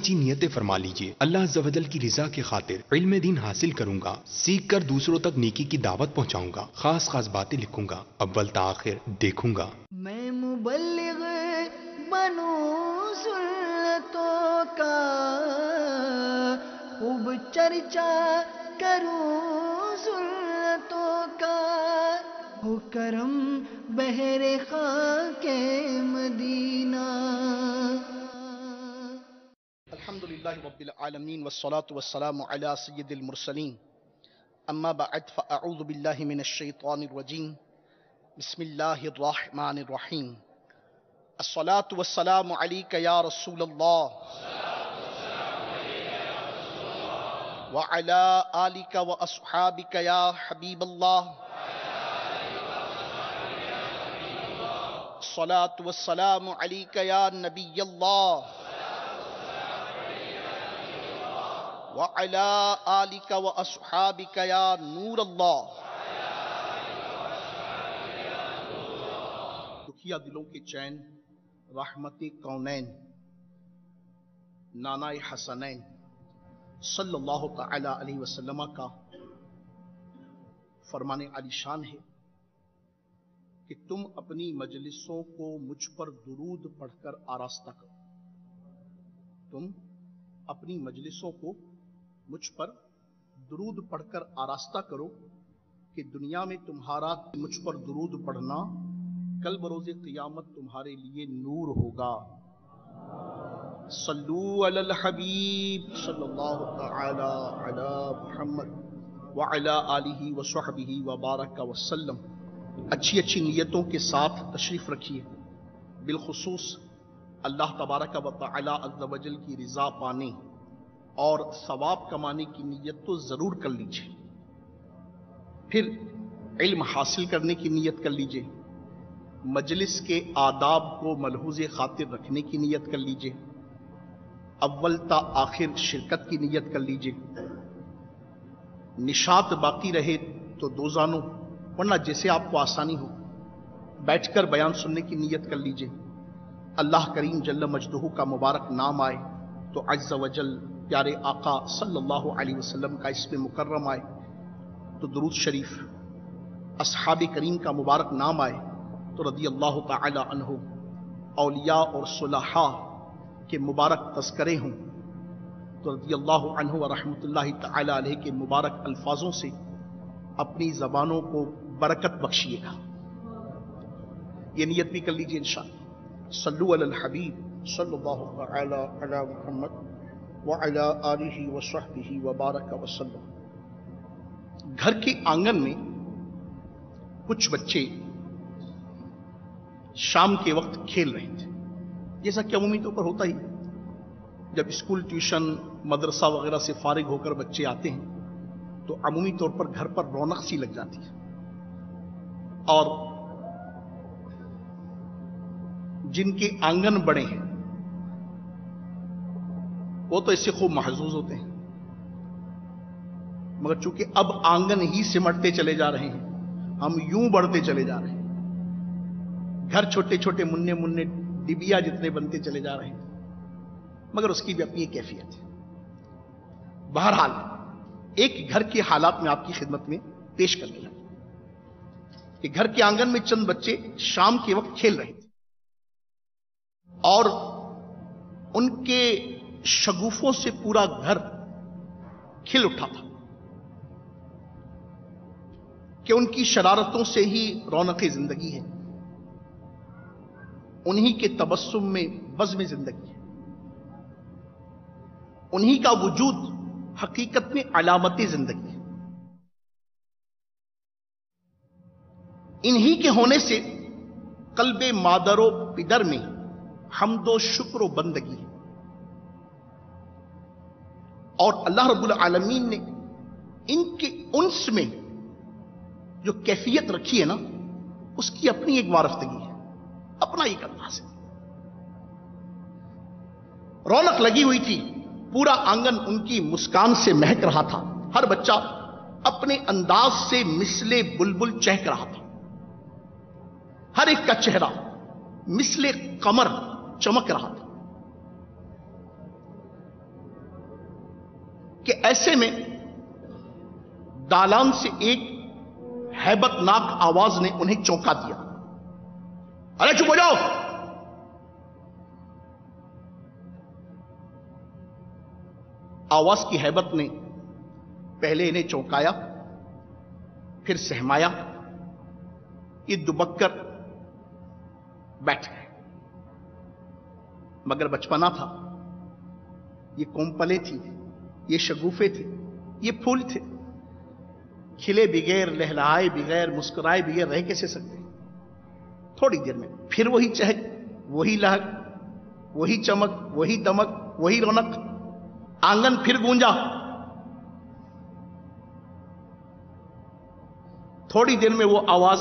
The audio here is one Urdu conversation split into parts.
اچھی نیتیں فرما لیجئے۔ اللہ عز و جل کی رضا کی خاطر علم دین حاصل کروں گا، سیکھ کر دوسروں تک نیکی کی دعوت پہنچاؤں گا، خاص خاص باتیں لکھوں گا، اول تا آخر دیکھوں گا۔ میں مبلغ بنوں سنتوں کا، خوب چرچا کروں سنتوں کا، ہو کرم بہر خاک مدینہ۔ الحمدللہ رب العالمین والصلاة والسلام علی سید المرسلین، اما بعد فاعوذ باللہ من الشیطان الرجیم، بسم اللہ الرحمن الرحیم۔ الصلاة والسلام علیک یا رسول اللہ وعلی آلک واصحابک یا حبیب اللہ۔ الصلاة والسلام علیک یا نبی اللہ وعلی آلک واصحابک یا نور اللہ۔ دکھیا دلوں کے چین، رحمت کونین، نانا حسنین صلی اللہ تعالی علیہ وسلم کا فرمان علی شان ہے کہ تم اپنی مجلسوں کو مجھ پر درود پڑھ کر آراستہ کرو۔ تم اپنی مجلسوں کو مجھ پر درود پڑھ کر آراستہ کرو کہ دنیا میں تمہارا مجھ پر درود پڑھنا کل بروز قیامت تمہارے لیے نور ہوگا۔ صلو علی الحبیب صلی اللہ تعالی علی محمد وعلی آلہ وصحبہ وبارک وسلم۔ اچھی اچھی نیتوں کے ساتھ تشریف رکھیے، بالخصوص اللہ تبارک و تعالی عز و جل کی رضا پانے اور ثواب کمانے کی نیت تو ضرور کر لیجئے، پھر علم حاصل کرنے کی نیت کر لیجئے، مجلس کے آداب کو ملحوظ خاطر رکھنے کی نیت کر لیجئے، اول تا آخر شرکت کی نیت کر لیجئے، نشاط باقی رہے تو دو زانو، ورنہ جیسے آپ کو آسانی ہو بیٹھ کر بیان سننے کی نیت کر لیجئے۔ اللہ کریم جل مجدہ کا مبارک نام آئے تو عز و جل پیارے آقا صلی اللہ علیہ وسلم کا اسم مکرم آئے تو درود شریف، اصحاب کریم کا مبارک نام آئے تو رضی اللہ تعالی عنہ، اولیاء اور صلحاء کے مبارک تذکرے ہوں تو رضی اللہ عنہ و رحمت اللہ تعالی علیہ کے مبارک الفاظوں سے اپنی زبانوں کو برکت بخشیے گا۔ یہ نیت بھی کر لیجئے انشاءاللہ۔ صلو علی الحبیب صلی اللہ تعالی علی محمد وعلی آلہ وصحبہ وبارک وسلم۔ گھر کے آنگن میں کچھ بچے شام کے وقت کھیل رہے تھے، جیسا کہ عمومی طور پر ہوتا ہی، جب اسکول ٹیوشن مدرسہ وغیرہ سے فارغ ہو کر بچے آتے ہیں تو عمومی طور پر گھر پر رونق سی لگ جاتی ہے، اور جن کے آنگن بڑے ہیں وہ تو اس سے خوب محظوظ ہوتے ہیں، مگر چونکہ اب آنگن ہی سمٹتے چلے جا رہے ہیں، ہم یوں بڑھتے چلے جا رہے ہیں، گھر چھوٹے چھوٹے مننے مننے ڈبیا جتنے بنتے چلے جا رہے ہیں، مگر اس کی بھی اپنی ایک کیفیت ہے۔ بہرحال ایک گھر کے حالات میں آپ کی خدمت میں پیش کر دیا کہ گھر کے آنگن میں چند بچے شام کے وقت کھیل رہے تھے اور ان کے شگوفوں سے پورا گھر کھل اٹھا تھا کہ ان کی شرارتوں سے ہی رونق زندگی ہے، انہی کے تبسم میں بزم زندگی ہے، انہی کا وجود حقیقت میں علامت زندگی ہے، انہی کے ہونے سے قلب مادر و پدر میں حمد و شکر و بندگی ہے، اور اللہ رب العالمین نے ان کے انس میں جو کیفیت رکھی ہے نا، اس کی اپنی ایک وارفتگی ہے، اپنا ایک انداز ہے۔ رونق لگی ہوئی تھی، پورا آنگن ان کی مسکان سے مہک رہا تھا، ہر بچہ اپنے انداز سے مثل بلبل چہک رہا تھا، ہر ایک کا چہرہ مثل قمر چمک رہا تھا۔ کہ ایسے میں دالان سے ایک ہیبت ناک آواز نے انہیں چونکا دیا. ارے چپ ہو جاؤ. آواز کی ہیبت نے پہلے انہیں چونکایا، پھر سہمایا. یہ دبک کر بیٹھ گئے. مگر بچپنا تھا، یہ کومپلیں تھی، یہ شگوفے تھے، یہ پھول تھے. کھلے بغیر، لہلہائے بغیر، مسکرائے بغیر رہ کیسے سکتے؟ تھوڑی دیر میں پھر وہی چہک، وہی لہک، وہی چمک، وہی دمک، وہی رونق. آنگن پھر گونجا. تھوڑی دیر میں وہ آواز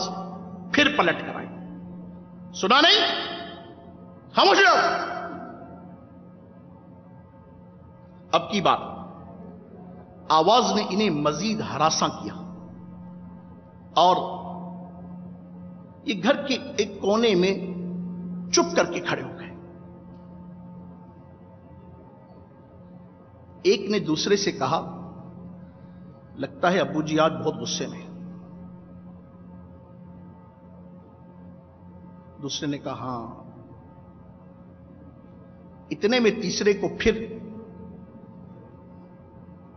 پھر پلٹ کر آئی. سنا نہیں؟ خاموش ہو جاؤ. اب کی بات، آواز نے انہیں مزید ہراساں کیا اور یہ گھر کے ایک کونے میں چپ کر کے کھڑے ہو گئے. ایک نے دوسرے سے کہا، لگتا ہے ابو جی آج بہت غصے میں. دوسرے نے کہا ہاں. اتنے میں تیسرے کو پھر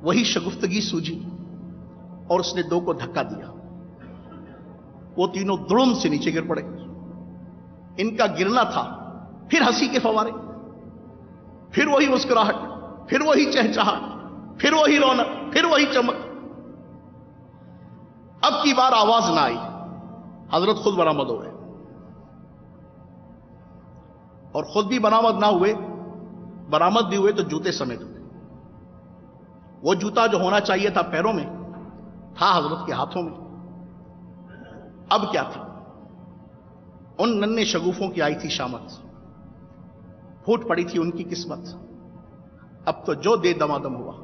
وہی شگفتگی سوجی اور اس نے دو کو دھکا دیا. وہ تینوں دڑم سے نیچے گر پڑے. ان کا گرنا تھا پھر ہنسی کے فوارے، پھر وہی مسکراہٹ، پھر وہی چہچہاہٹ، پھر وہی رونق، پھر وہی چمک. اب کی بار آواز نہ آئی. حضرت خود برآمد ہو گئے اور خود بھی برآمد نہ ہوئے، برآمد بھی ہوئے تو جوتے سمیت ہوئے. وہ جوتا جو ہونا چاہیے تھا پیروں میں تھا حضرت کے ہاتھوں میں. اب کیا تھا؟ ان ننھے شگوفوں کی آئی تھی شامت، پھوٹ پڑی تھی ان کی قسمت. اب تو جو دے دمادم ہوا.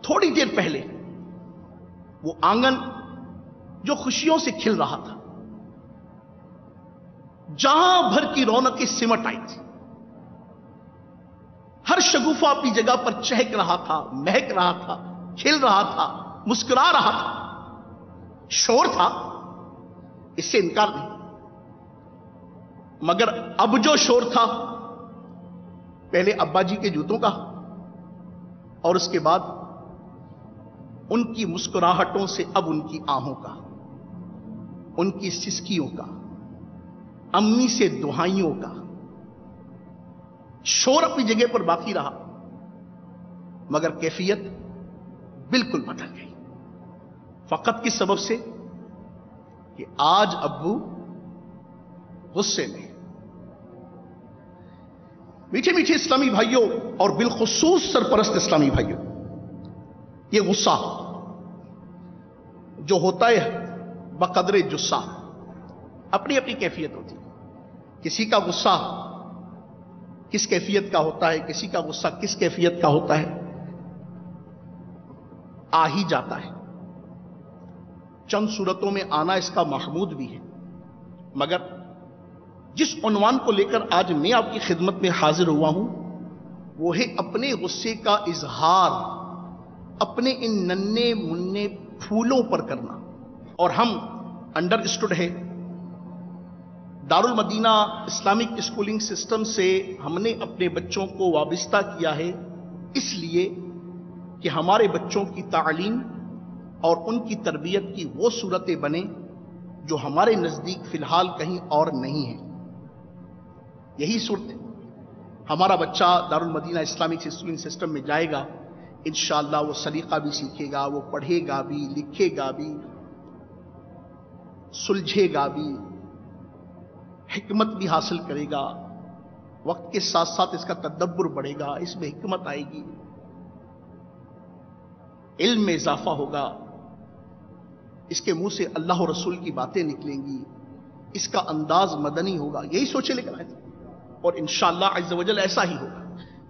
تھوڑی دیر پہلے وہ آنگن جو خوشیوں سے کھل رہا تھا، جہاں بھر کی رونقیں سمٹ آئی تھی، ہر شگوفہ اپنی جگہ پر چہک رہا تھا، مہک رہا تھا، کھل رہا تھا، مسکرا رہا تھا. شور تھا، اس سے انکار نہیں. مگر اب جو شور تھا، پہلے ابا جی کے جوتوں کا اور اس کے بعد ان کی مسکراہٹوں سے اب ان کی آہوں کا، ان کی سسکیوں کا، امی سے دہائیوں کا. شور اپنی جگہ پر باقی رہا مگر کیفیت بالکل بدل گئی. فقط کس سبب سے کہ آج ابو غصے میں. میٹھے میٹھے اسلامی بھائیوں اور بالخصوص سرپرست اسلامی بھائیوں، یہ غصہ جو ہوتا ہے بقدر جسہ اپنی اپنی کیفیت ہوتی ہے. کسی کا غصہ کس کیفیت کا ہوتا ہے، کسی کا غصہ کس کیفیت کا ہوتا ہے، آ ہی جاتا ہے. چند صورتوں میں آنا اس کا محمود بھی ہے. مگر جس عنوان کو لے کر آج میں آپ کی خدمت میں حاضر ہوا ہوں وہ ہے اپنے غصے کا اظہار اپنے ان ننھے منھے پھولوں پر کرنا. اور ہم انڈر اسٹوڈ ہے دارالمدینہ اسلامک اسکولنگ سسٹم سے. ہم نے اپنے بچوں کو وابستہ کیا ہے اس لیے کہ ہمارے بچوں کی تعلیم اور ان کی تربیت کی وہ صورتیں بنیں جو ہمارے نزدیک فی الحال کہیں اور نہیں ہیں. یہی صورت ہمارا بچہ دارالمدینہ اسلامک اسکولنگ سسٹم میں جائے گا، انشاءاللہ وہ سلیقہ بھی سیکھے گا، وہ پڑھے گا بھی، لکھے گا بھی، سلجھے گا بھی، حکمت بھی حاصل کرے گا. وقت کے ساتھ ساتھ اس کا تدبر بڑھے گا، اس میں حکمت آئے گی، علم میں اضافہ ہوگا، اس کے منہ سے اللہ و رسول کی باتیں نکلیں گی، اس کا انداز مدنی ہوگا. یہی سوچے لے کر آئے تھے اور انشاءاللہ عز و جل ایسا ہی ہوگا.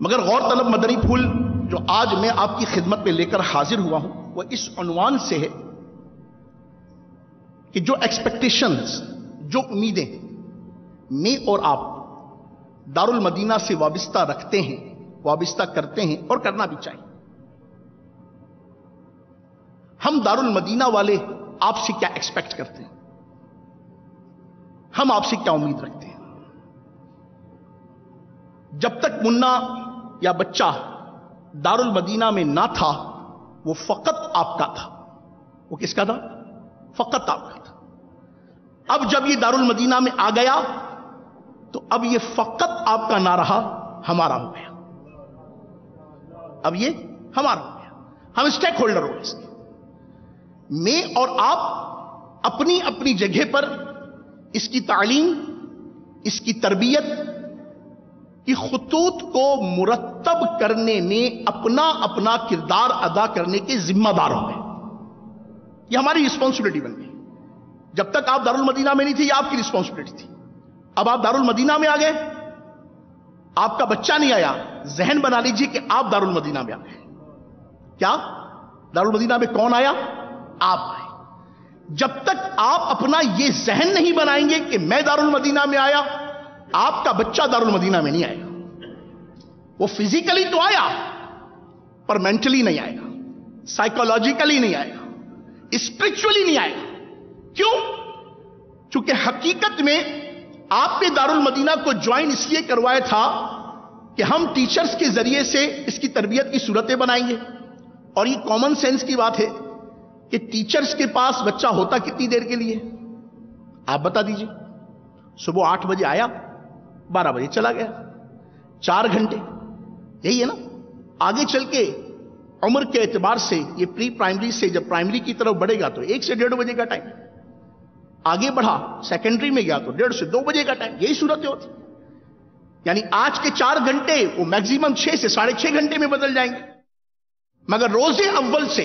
مگر غور طلب مدنی پھول جو آج میں آپ کی خدمت میں لے کر حاضر ہوا ہوں وہ اس عنوان سے ہے کہ جو ایکسپیکٹیشنز، جو امیدیں میں اور آپ دارالمدینہ سے وابستہ رکھتے ہیں وابستہ کرتے ہیں اور کرنا بھی چاہیے. ہم دارالمدینہ والے آپ سے کیا ایکسپیکٹ کرتے ہیں؟ ہم آپ سے کیا امید رکھتے ہیں؟ جب تک منا یا بچہ دارالمدینہ میں نہ تھا وہ فقط آپ کا تھا. وہ کس کا تھا؟ فقط آپ کا تھا. اب جب یہ دارالمدینہ میں آ گیا تو اب یہ فقط آپ کا نہ رہا، ہمارا ہو گیا. اب یہ ہمارا ہو گیا، ہم اسٹیک ہولڈر ہو گئے اس کے. میں اور آپ اپنی اپنی جگہ پر اس کی تعلیم، اس کی تربیت کی خطوط کو مرتب کرنے میں اپنا اپنا کردار ادا کرنے کے ذمہ دار ہوں گے. یہ ہماری رسپانسبلٹی بن گئی. جب تک آپ دارالمدینہ میں نہیں تھے یہ آپ کی رسپانسبلٹی تھی. اب آپ دارالمدینہ میں آ گئے، آپ کا بچہ نہیں آیا، ذہن بنا لیجئے کہ آپ دارالمدینہ میں آ گئے. کیا دارالمدینہ میں کون آیا؟ آپ آئے. جب تک آپ اپنا یہ ذہن نہیں بنائیں گے کہ میں دارالمدینہ میں آیا، آپ کا بچہ دارالمدینہ میں نہیں آئے گا. وہ فزیکلی تو آیا پر مینٹلی نہیں آئے گا، سائیکولوجیکلی نہیں آئے گا، اسپرچولی نہیں آئے گا. کیوں؟ چونکہ حقیقت میں آپ نے دارالمدینہ کو جوائن اس لیے کروایا تھا کہ ہم ٹیچرز کے ذریعے سے اس کی تربیت کی صورتیں بنائیں گے. اور یہ کامن سینس کی بات ہے کہ ٹیچرز کے پاس بچہ ہوتا کتنی دیر کے لیے؟ آپ بتا دیجئے. صبح 8 بجے آیا، 12 بجے چلا گیا، 4 گھنٹے. یہی ہے نا. آگے چل کے عمر کے اعتبار سے یہ پری پرائمری سے جب پرائمری کی طرف بڑھے گا تو 1 سے 1.5 بجے کا ٹائم. آگے بڑھا سیکنڈری میں گیا تو 1.5 سے 2 بجے کا ٹائم. یہی صورتیں ہوتی. یعنی آج کے 4 گھنٹے وہ میکسیمم 6 سے 6.5 گھنٹے میں بدل جائیں گے. مگر روز اول سے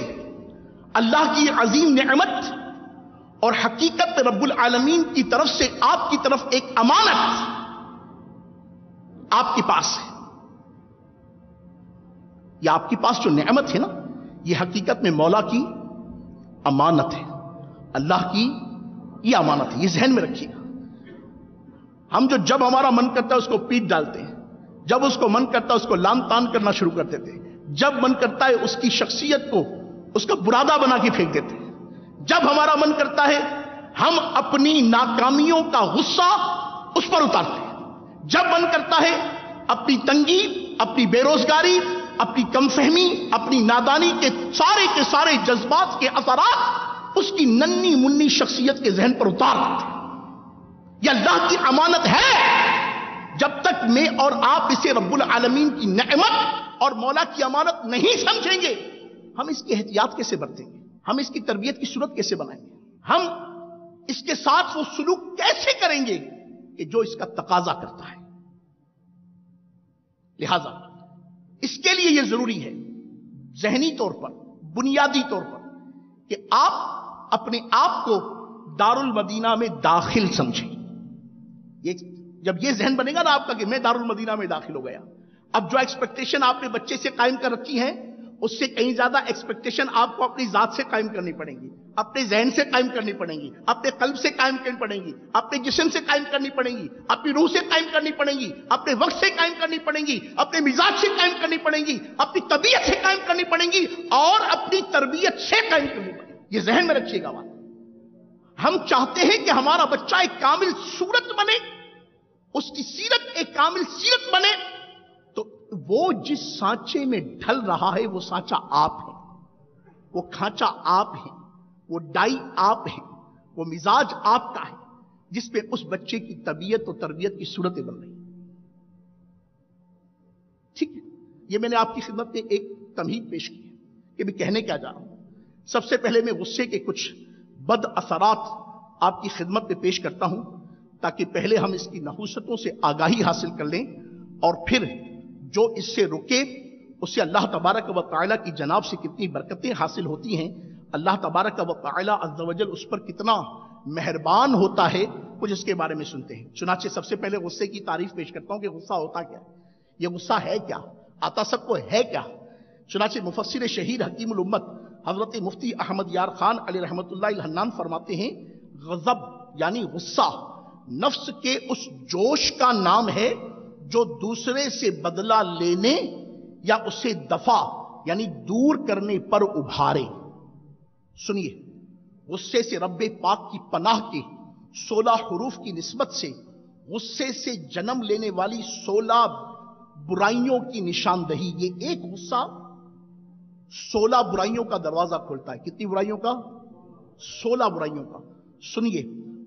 اللہ کی عظیم نعمت اور حقیقت رب العالمین کی طرف سے آپ کی طرف ایک امانت آپ کے پاس ہے. یہ آپ کے پاس جو نعمت ہے نا، یہ حقیقت میں مولا کی امانت ہے، اللہ کی یہ امانت ہے. یہ ذہن میں رکھیے گا. ہم جو جب ہمارا من کرتا ہے اس کو پیٹ ڈالتے ہیں، جب اس کو من کرتا ہے اس کو لان تان کرنا شروع کر دیتے ہیں، جب من کرتا ہے اس کی شخصیت کو اس کا برادہ بنا کے پھینک دیتے ہیں. جب ہمارا من کرتا ہے ہم اپنی ناکامیوں کا غصہ اس پر اتارتے ہیں. جب من کرتا ہے اپنی تنگی، اپنی بے روزگاری، اپنی کم فہمی، اپنی نادانی کے سارے جذبات کے اثرات اس کی ننھی منی شخصیت کے ذہن پر اتار دیتے ہیں. یہ اللہ کی امانت ہے. جب تک میں اور آپ اسے رب العالمین کی نعمت اور مولا کی امانت نہیں سمجھیں گے، ہم اس کی احتیاط کیسے برتیں گے؟ ہم اس کی تربیت کی صورت کیسے بنائیں گے؟ ہم اس کے ساتھ وہ سلوک کیسے کریں گے کہ جو اس کا تقاضا کرتا ہے؟ لہذا اس کے لیے یہ ضروری ہے ذہنی طور پر، بنیادی طور پر، کہ آپ اپنے آپ کو دارالمدینہ میں داخل سمجھیں. جب یہ ذہن بنے گا نا آپ کا کہ میں دارالمدینہ میں داخل ہو گیا، اب جو ایکسپیکٹیشن آپ نے بچے سے قائم کر رکھی ہیں اس سے کہیں زیادہ ایکسپیکٹیشن آپ کو اپنی ذات سے قائم کرنی پڑیں گی، اپنے ذہن سے قائم کرنی پڑیں گی، اپنے قلب سے قائم کرنی پڑیں گی، اپنے جسم سے قائم کرنی پڑیں گی، اپنی روح سے قائم کرنی پڑیں گی، اپنے وقت سے قائم کرنی پڑیں گی، اپنے مزاج سے قائم کرنی پڑیں گی، اپنی طبیعت سے قائم کرنی پڑیں گی اور اپنی تربیت سے قائم کرنی پڑیں گی. یہ ذہن میں رکھیے گا بات. ہم چاہتے ہیں کہ ہمارا بچہ ایک کامل صورت بنے، اس کی سیرت ایک کامل سیرت بنے، تو وہ جس سانچے میں ڈھل رہا ہے وہ سانچہ آپ ہے، وہ کھانچہ آپ ہے، وہ ڈائی آپ ہے، وہ مزاج آپ کا ہے جس پہ اس بچے کی طبیعت اور تربیت کی صورتیں بن رہی ہیں. ٹھیک ہے، یہ میں نے آپ کی خدمت میں ایک تمہید پیش کی ہے کہ میں کہنے کیا جا رہا ہوں. سب سے پہلے میں غصے کے کچھ بد اثرات آپ کی خدمت میں پیش کرتا ہوں تاکہ پہلے ہم اس کی نحوستوں سے آگاہی حاصل کر لیں اور پھر جو اس سے رکے اسے اللہ تبارک و تعالیٰ کی جناب سے کتنی برکتیں حاصل ہوتی ہیں، اللہ تبارک و تعالیٰ عز و جل اس پر کتنا مہربان ہوتا ہے، کچھ اس کے بارے میں سنتے ہیں. چنانچہ سب سے پہلے غصے کی تعریف پیش کرتا ہوں کہ غصہ ہوتا کیا ہے، یہ غصہ ہے کیا، آتا سب کو ہے کیا. چنانچہ مفسر شہید حکیم الامت حضرت مفتی احمد یار خان علیہ رحمت اللہ الحنان فرماتے ہیں غضب یعنی غصہ نفس کے اس جوش کا نام ہے جو دوسرے سے بدلہ لینے یا اسے دفع یعنی دور کرنے پر ابھارے. سنیے، غصے سے رب پاک کی پناہ کے 16 حروف کی نسبت سے غصے سے جنم لینے والی 16 برائیوں کی نشاندہی. یہ ایک غصہ 16 برائیوں کا دروازہ کھولتا ہے. کتنی برائیوں کا؟ 16 برائیوں کا. سنیے،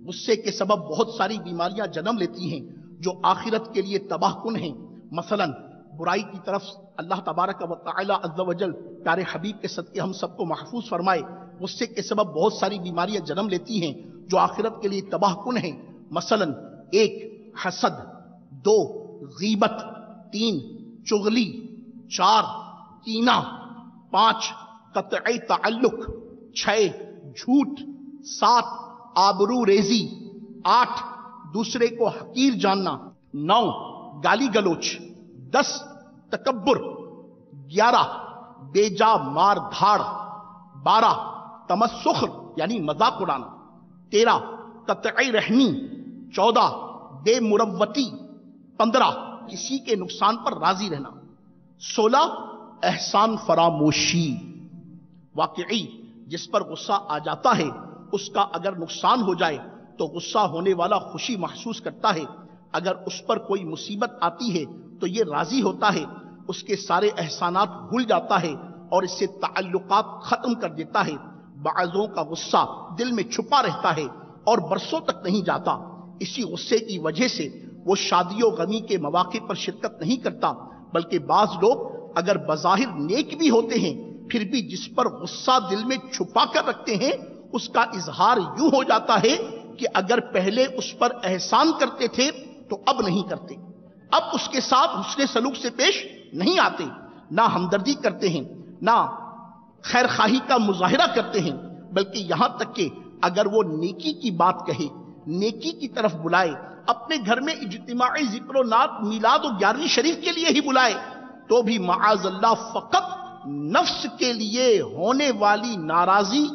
غصے کے سبب بہت ساری بیماریاں جنم لیتی ہیں جو آخرت کے لیے تباہ کن ہیں. مثلا برائی کی طرف اللہ تبارک و تعالی عز و جل پیارے حبیب کے صدقے ہم سب کو محفوظ فرمائے. غصے کے سبب بہت ساری بیماریاں جنم لیتی ہیں جو آخرت کے لیے تباہ کن ہیں. مثلا 1 حسد، 2 غیبت، 3 چغلی، 4 کینہ، 5 قطع تعلق، 6 جھوٹ، 7 آبرو ریزی، 8 دوسرے کو حقیر جاننا، 9 گالی گلوچ، 10 تکبر، 11 بیجا مار دھاڑ، 12 تمسخر یعنی مذاق اڑانا، 13 قطع رحمی، 14 بے مروتی، 15 کسی کے نقصان پر راضی رہنا، 16 احسان فراموشی. واقعی جس پر غصہ آ جاتا ہے اس کا اگر نقصان ہو جائے تو غصہ ہونے والا خوشی محسوس کرتا ہے. اگر اس پر کوئی مصیبت آتی ہے تو یہ راضی ہوتا ہے، اس کے سارے احسانات بھول جاتا ہے اور اس سے تعلقات ختم کر دیتا ہے. بعضوں کا غصہ دل میں چھپا رہتا ہے اور برسوں تک نہیں جاتا. اسی غصے کی وجہ سے وہ شادی و غمی کے مواقع پر شرکت نہیں کرتا، بلکہ بعض لوگ اگر بظاہر نیک بھی ہوتے ہیں پھر بھی جس پر غصہ دل میں چھپا کر رکھتے ہیں اس کا اظہار یوں ہو جاتا ہے کہ اگر پہلے اس پر احسان کرتے تھے تو اب نہیں کرتے، اب اس کے ساتھ حسن سلوک سے پیش نہیں آتے، نہ ہمدردی کرتے ہیں، نہ خیر خواہی کا مظاہرہ کرتے ہیں، بلکہ یہاں تک کہ اگر وہ نیکی کی بات کہے، نیکی کی طرف بلائے، اپنے گھر میں اجتماعی ذکر و نات، میلاد و 11ویں شریف کے لیے ہی بلائے، تو بھی معاذ اللہ فقط نفس کے لیے ہونے والی ناراضی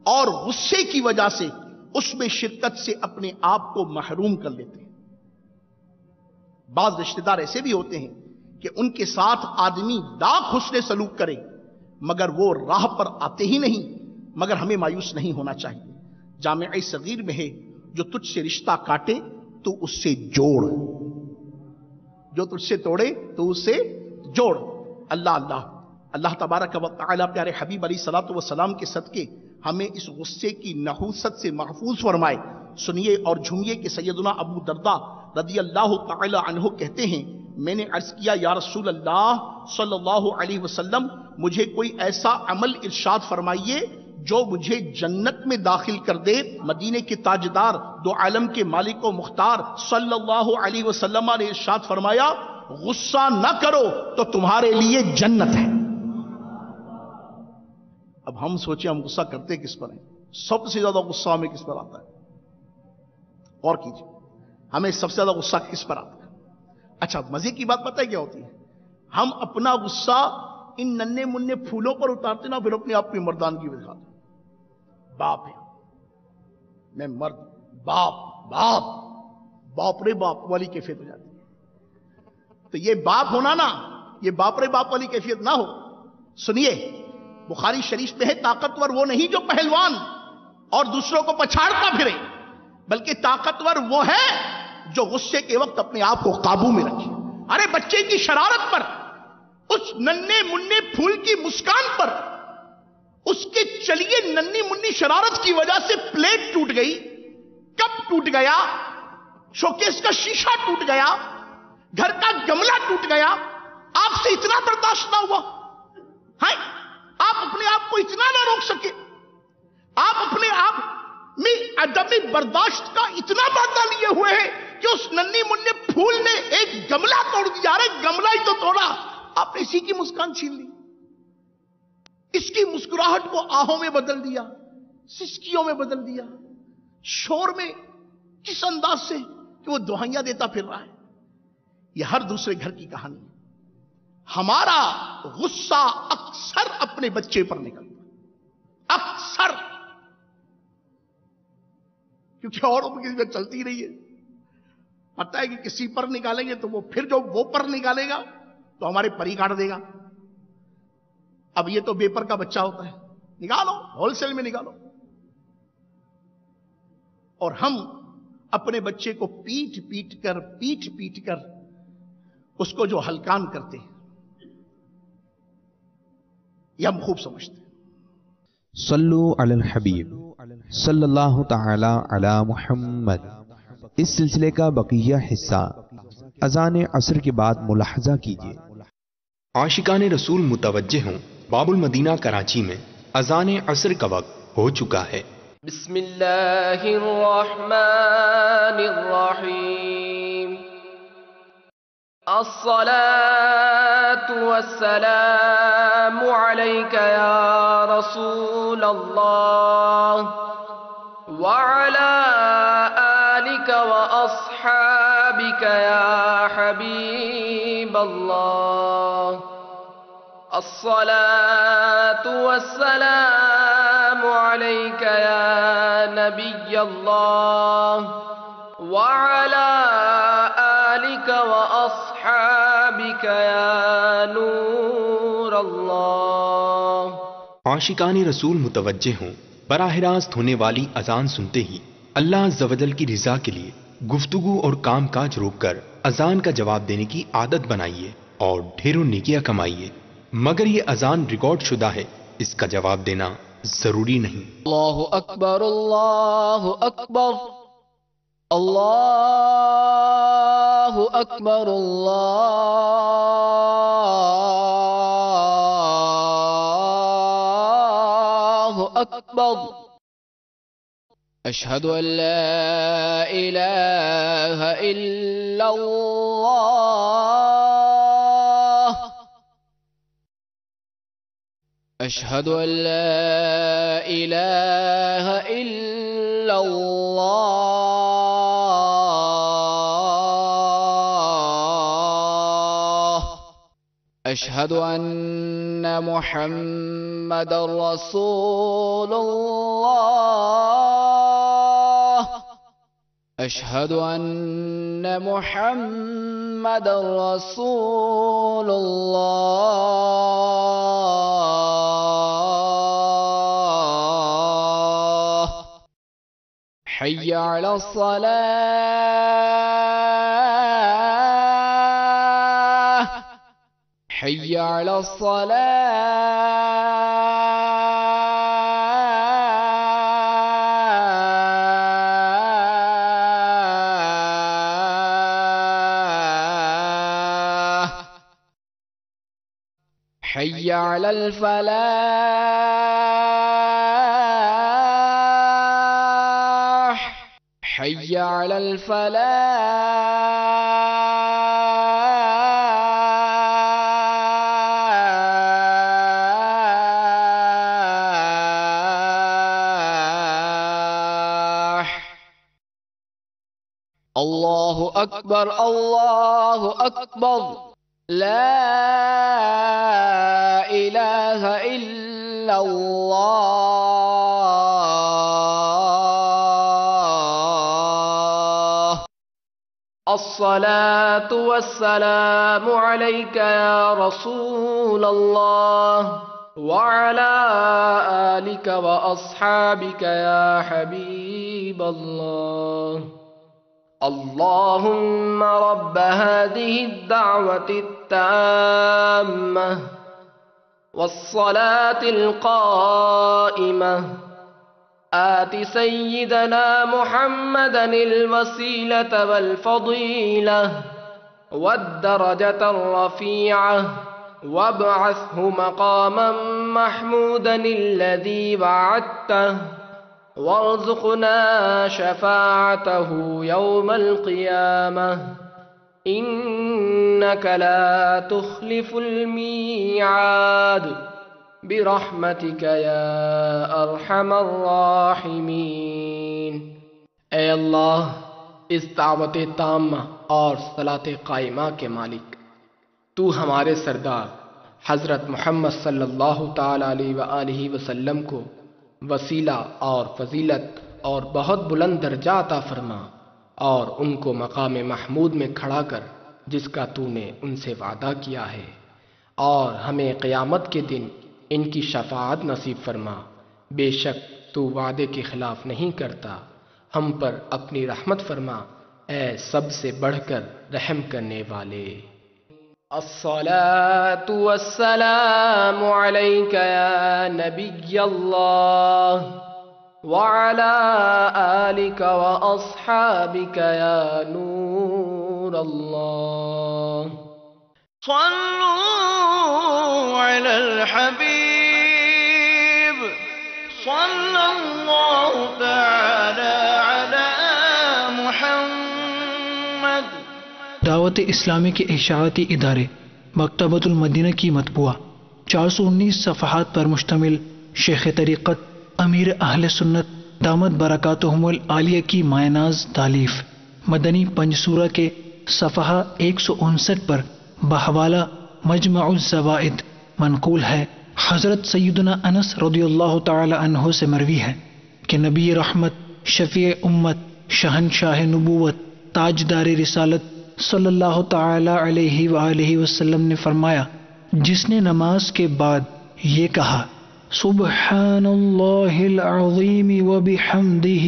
اور غصے کی وجہ سے اس میں شرکت سے اپنے آپ کو محروم کر لیتے ہیں. بعض رشتہ دار ایسے بھی ہوتے ہیں کہ ان کے ساتھ آدمی لاکھ حسن سلوک کرے مگر وہ راہ پر آتے ہی نہیں. مگر ہمیں مایوس نہیں ہونا چاہیے. جامعہ صغیر میں ہے، جو تجھ سے رشتہ کاٹے تو اس سے جوڑ، جو تجھ سے توڑے تو اس سے جوڑ. اللہ تبارک و تعالی پیارے حبیب علیہ الصلوۃ والسلام کے صدقے ہمیں اس غصے کی نحوست سے محفوظ فرمائے. سنیے اور جھومیے کہ سیدنا ابو درداء رضی اللہ تعالی عنہ کہتے ہیں، میں نے عرض کیا یا رسول اللہ صلی اللہ علیہ وسلم، مجھے کوئی ایسا عمل ارشاد فرمائیے جو مجھے جنت میں داخل کر دے. مدینے کے تاجدار، دو عالم کے مالک و مختار صلی اللہ علیہ وسلم نے ارشاد فرمایا، غصہ نہ کرو تو تمہارے لیے جنت ہے. اب ہم سوچیں ہم غصہ کرتے کس پر ہیں؟ سب سے زیادہ غصہ ہمیں کس پر آتا ہے؟ اور کیجیے، ہمیں سب سے زیادہ غصہ کس پر آتا ہے؟ اچھا مزے کی بات پتہ ہے کیا ہوتی ہے؟ ہم اپنا غصہ ان ننھے منھے پھولوں پر اتارتے نا، پھر اپنے آپ کی مردانگی دکھاتے. باپ ہے، میں مرد، باپ رے باپ والی کیفیت ہو جاتی ہے. تو یہ باپ ہونا نا، یہ باپ رے باپ والی کیفیت نہ ہو. سنیے، بخاری شریف میں ہے، طاقتور وہ نہیں جو پہلوان اور دوسروں کو پچھاڑتا پھرے، بلکہ طاقتور وہ ہے جو غصے کے وقت اپنے آپ کو قابو میں رکھے. ارے بچے کی شرارت پر، اس ننھے منھے پھول کی مسکان پر، اس کے چلیے ننھی منھی شرارت کی وجہ سے پلیٹ ٹوٹ گئی، کپ ٹوٹ گیا، شوکیس کا شیشہ ٹوٹ گیا، گھر کا گملہ ٹوٹ گیا، آپ سے اتنا برداشت نہ ہوا. آپ اپنے آپ کو اتنا نہ روک سکے، آپ اپنے آپ میں عدم برداشت کا اتنا بادہ لیے ہوئے ہیں کہ اس ننھی منھے پھول نے ایک گملہ توڑ دیا. ارے گملہ ہی تو توڑا، آپ نے اسی کی مسکان چھین لی، اس کی مسکراہٹ کو آہوں میں بدل دیا، سسکیوں میں بدل دیا، شور میں کس انداز سے کہ وہ دعائیاں دیتا پھر رہا ہے. یہ ہر دوسرے گھر کی کہانی ہے. ہمارا غصہ اکثر اپنے بچے پر نکلتا، اکثر، کیونکہ اوروں پر کسی پر چلتی رہی ہے. پتہ ہے کہ کسی پر نکالیں گے تو وہ پھر جو وہ پر نکالے گا تو ہمارے پری کاٹ دے گا. اب یہ تو بیپر کا بچہ ہوتا ہے، نکالو، ہول سیل میں نکالو. اور ہم اپنے بچے کو پیٹ پیٹ کر اس کو جو ہلکان کرتے ہیں، یہ ہم خوب سمجھتے ہیں. صلو علی الحبیب صلی اللہ تعالی علی محمد. اس سلسلے کا بقیہ حصہ اذان عصر کے بعد ملاحظہ کیجیے. عاشقان رسول متوجہ ہوں، باب المدینہ کراچی میں اذان عصر کا وقت ہو چکا ہے. بسم اللہ الرحمن الرحیم. الصلاة والسلام علیک یا رسول اللہ وعلی آلک واصحابک یا حبیب اللہ. الصلاة والسلام علیک یا نبی اللہ وعلی آلک واصحابک یا نور اللہ. عاشقان رسول متوجہ ہوں، براہ راست ہونے والی اذان سنتے ہی اللہ عز و جل کی رضا کے لیے گفتگو اور کام کاج روک کر اذان کا جواب دینے کی عادت بنائیے اور ڈھیروں نیکیاں کمائیے. مگر یہ اذان ریکارڈ شدہ ہے، اس کا جواب دینا ضروری نہیں. اللہ اکبر اللہ اکبر اللہ اکبر اللہ اکبر. اشہد ان لا الہ الا اللہ اشہد ان لا الہ الا اللہ اشہد ان محمد رسول اللہ اشہد ان محمد رسول اللہ. حی علی الصلاة حی علی الصلاة حی علی الفلاح حی علی الفلاح. اللہ اکبر اللہ اکبر لا الہ الا اللہ. الصلاة والسلام علیک یا رسول اللہ وعلی آلک واصحابک یا حبیب اللہ. اللهم رب هذه الدعوة التامة والصلاة القائمة آت سيدنا محمدا الوسيلة والفضيلة والدرجة الرفيعة وابعثه مقاما محمودا الذي وعدته وارزقنا شفاعته يوم القيامة إنك لا تخلف الميعاد برحمتك يا أرحم الراحمين. اے اللہ، اس دعوت تامہ اور صلاۃ قائمہ کے مالک، تو ہمارے سردار حضرت محمد صلی اللہ تعالی علیہ وآلہ وسلم کو وسیلہ اور فضیلت اور بہت بلند درجہ عطا فرما اور ان کو مقام محمود میں کھڑا کر جس کا تو نے ان سے وعدہ کیا ہے، اور ہمیں قیامت کے دن ان کی شفاعت نصیب فرما۔ بے شک تو وعدے کے خلاف نہیں کرتا، ہم پر اپنی رحمت فرما، اے سب سے بڑھ کر رحم کرنے والے۔ الصلاة والسلام عليك يا نبي الله وعلى آلك وأصحابك يا نور الله صلوا على الحبيب صلى الله تعالى على محمد۔ دعوت اسلامی کے اشاعتی ادارے مکتبۃ المدینہ کی مطبوعہ 419 صفحات پر مشتمل شیخ طریقت امیر اہل سنت دامت برکاتہم العالیہ کی مائناز تالیف مدنی پنجسورہ کے صفحہ 159 پر بحوالہ مجمع الزوائد منقول ہے۔ حضرت سیدنا انس رضی اللہ تعالی عنہ سے مروی ہے کہ نبی رحمت، شفیع امت، شہنشاہ نبوت، تاجدار رسالت صلی اللہ تعالی علیہ وآلہ وسلم نے فرمایا، جس نے نماز کے بعد یہ کہا سبحان اللہ العظیم وبحمدہ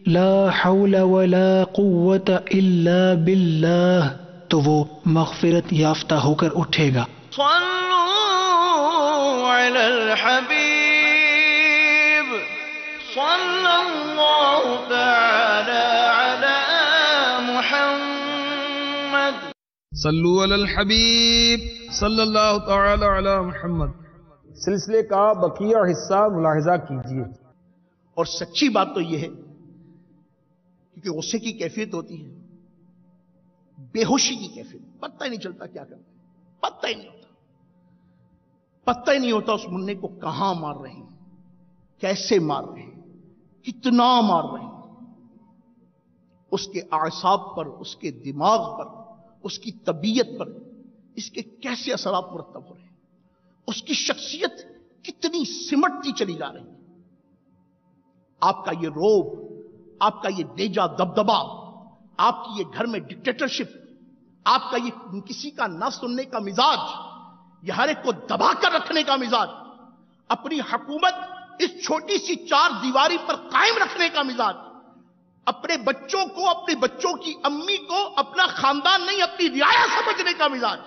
لا حول ولا قوة الا باللہ، تو وہ مغفرت یافتہ ہو کر اٹھے گا۔ صلوا علی الحبیب صلی اللہ تعالی علی محمد۔ صلو علی الحبیب صلی اللہ تعالی علی محمد۔ سلسلے کا بقیہ حصہ ملاحظہ کیجیے۔ اور سچی بات تو یہ ہے کیونکہ غصے کی کیفیت ہوتی ہے، بے ہوشی کی کیفیت، پتہ ہی نہیں چلتا کیا کرتے، پتہ ہی نہیں ہوتا، پتہ ہی نہیں ہوتا اس منع کو کہاں مار رہے ہیں، کیسے مار رہے ہیں، کتنا مار رہے ہیں، اس کے اعصاب پر، اس کے دماغ پر، اس کی طبیعت پر اس کے کیسے اثرات مرتب ہو رہے ہیں، اس کی شخصیت کتنی سمٹتی چلی جا رہی ہے۔ آپ کا یہ روب، آپ کا یہ دیجا دبدبا، آپ کی یہ گھر میں ڈکٹیٹرشپ، آپ کا یہ کسی کا نہ سننے کا مزاج، یہ ہر ایک کو دبا کر رکھنے کا مزاج، اپنی حکومت اس چھوٹی سی چار دیواری پر قائم رکھنے کا مزاج، اپنے بچوں کو، اپنے بچوں کی امی کو اپنا خاندان نہیں اپنی رعایا سمجھنے کا مزاج،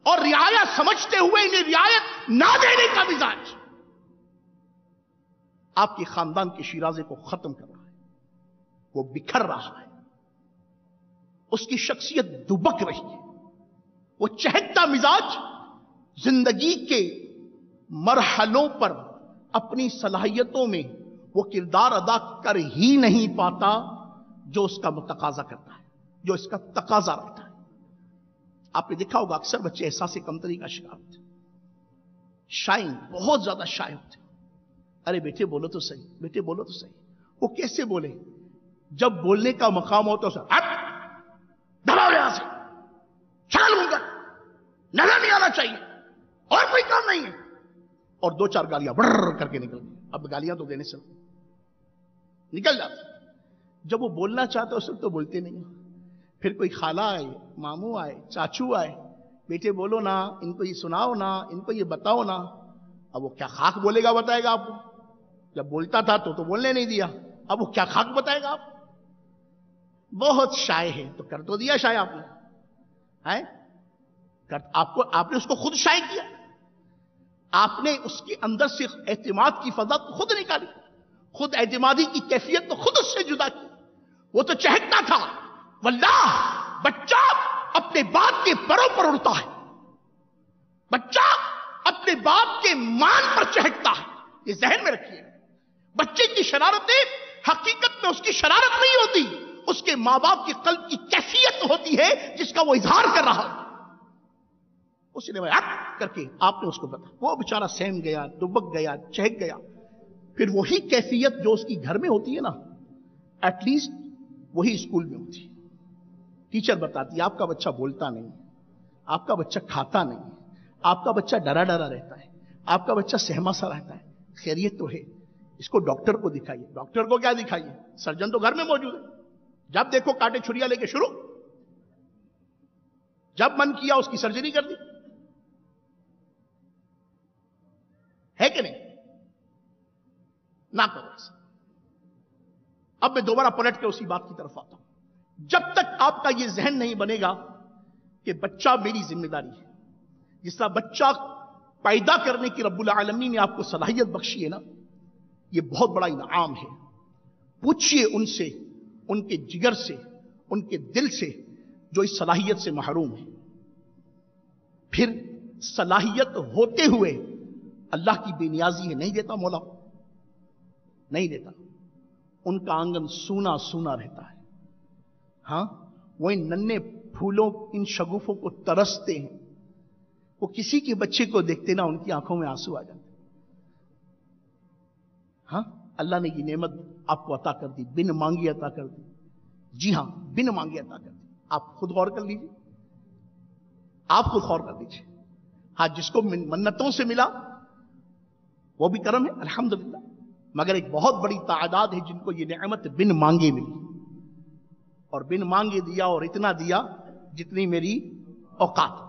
اور رعایا سمجھتے ہوئے انہیں رعایت نہ دینے کا مزاج، آپ کے خاندان کے شیرازے کو ختم کر رہا ہے، وہ بکھر رہا ہے، اس کی شخصیت دبک رہی ہے، وہ چہکتا مزاج زندگی کے مرحلوں پر اپنی صلاحیتوں میں وہ کردار ادا کر ہی نہیں پاتا جو اس کا تقاضا کرتا ہے، جو اس کا تقاضا رکھتا ہے۔ آپ نے دیکھا ہوگا اکثر بچے احساس کمتری کا شکار ہوتے ہیں، شائن، بہت زیادہ شائع ہوتے ہیں۔ ارے بیٹے بولو تو صحیح، بیٹے بولو تو صحیح۔ وہ کیسے بولے؟ جب بولنے کا مقام ہوتا ہے دباؤ یہاں سے، چل ہوں گا، نظر نہیں آنا چاہیے، اور کوئی کام نہیں ہے، اور دو چار گالیاں بڑھ کر کے نکل گئی۔ اب گالیاں تو دینے سے نکل جاتے، جب وہ بولنا چاہتا ہے اس وقت تو بولتے نہیں ہیں۔ پھر کوئی خالہ آئے، ماموں آئے، چاچو آئے، بیٹے بولو نا، ان کو یہ سناؤ نا، ان کو یہ بتاؤ نا۔ اب وہ کیا خاک بولے گا بتائے گا آپ کو؟ جب بولتا تھا تو بولنے نہیں دیا، اب وہ کیا خاک بتائے گا آپ؟ بہت شائع ہے تو کر تو دیا شائع آپ نے، آپ نے اس کو خود شائع کیا، آپ نے اس کے اندر سے اعتماد کی فضا تو خود نکالی، خود اعتمادی کی کیفیت تو خود اس سے جدا کی۔ وہ تو چہکتا تھا، واللہ بچہ اپنے باپ کے پروں پر اڑتا ہے، بچہ اپنے باپ کے مان پر چہکتا ہے، یہ ذہن میں رکھیے۔ بچے کی شرارتیں حقیقت میں اس کی شرارت نہیں ہوتی، اس کے ماں باپ کے قلب کی کیفیت ہوتی ہے جس کا وہ اظہار کر رہا ہوتا ہے۔ اس نے کر کے آپ نے اس کو بتا، وہ بیچارہ سہم گیا، دبک گیا، چہک گیا۔ پھر وہی کیفیت جو اس کی گھر میں ہوتی ہے نا، ایٹ لیسٹ وہی اسکول میں ہوتی ہے۔ ٹیچر بتاتی ہے آپ کا بچہ بولتا نہیں، آپ کا بچہ کھاتا نہیں، آپ کا بچہ ڈرا ڈرا رہتا ہے، آپ کا بچہ سہما سا رہتا ہے، خیریت تو ہے، اس کو ڈاکٹر کو دکھائیے۔ ڈاکٹر کو کیا دکھائیے؟ سرجن تو گھر میں موجود ہے، جب دیکھو کاٹے چھریا لے کے شروع۔ جب من کیا اس کی سرجری کر دی، ہے کہ نہیں؟ نہ کرو ایسا۔ اب میں دوبارہ پلٹ کے اسی بات کی طرف آتا ہوں، جب تک آپ کا یہ ذہن نہیں بنے گا کہ بچہ میری ذمہ داری ہے، جس طرح بچہ پیدا کرنے کی رب العالمین نے آپ کو صلاحیت بخشی ہے نا، یہ بہت بڑا انعام ہے۔ پوچھئے ان سے، ان کے جگر سے، ان کے دل سے جو اس صلاحیت سے محروم ہے۔ پھر صلاحیت ہوتے ہوئے اللہ کی بے نیازی ہے، نہیں دیتا مولا، نہیں دیتا۔ ان کا آنگن سونا سونا رہتا ہے، ہاں وہ ان ننھے پھولوں، ان شگوفوں کو ترستے ہیں۔ وہ کسی کے بچے کو دیکھتے نا ان کی آنکھوں میں آنسو آ جاتے۔ ہاں اللہ نے یہ نعمت آپ کو عطا کر دی، بن مانگی عطا کر دی۔ جی ہاں، بن مانگی عطا کر دی۔ آپ خود غور کر لیجیے، آپ خود غور کر لیجیے۔ ہاں جس کو منتوں سے ملا وہ بھی کرم ہے الحمدللہ، مگر ایک بہت بڑی تعداد ہے جن کو یہ نعمت بن مانگے ملی، اور بن مانگے دیا، اور اتنا دیا جتنی میری اوقات۔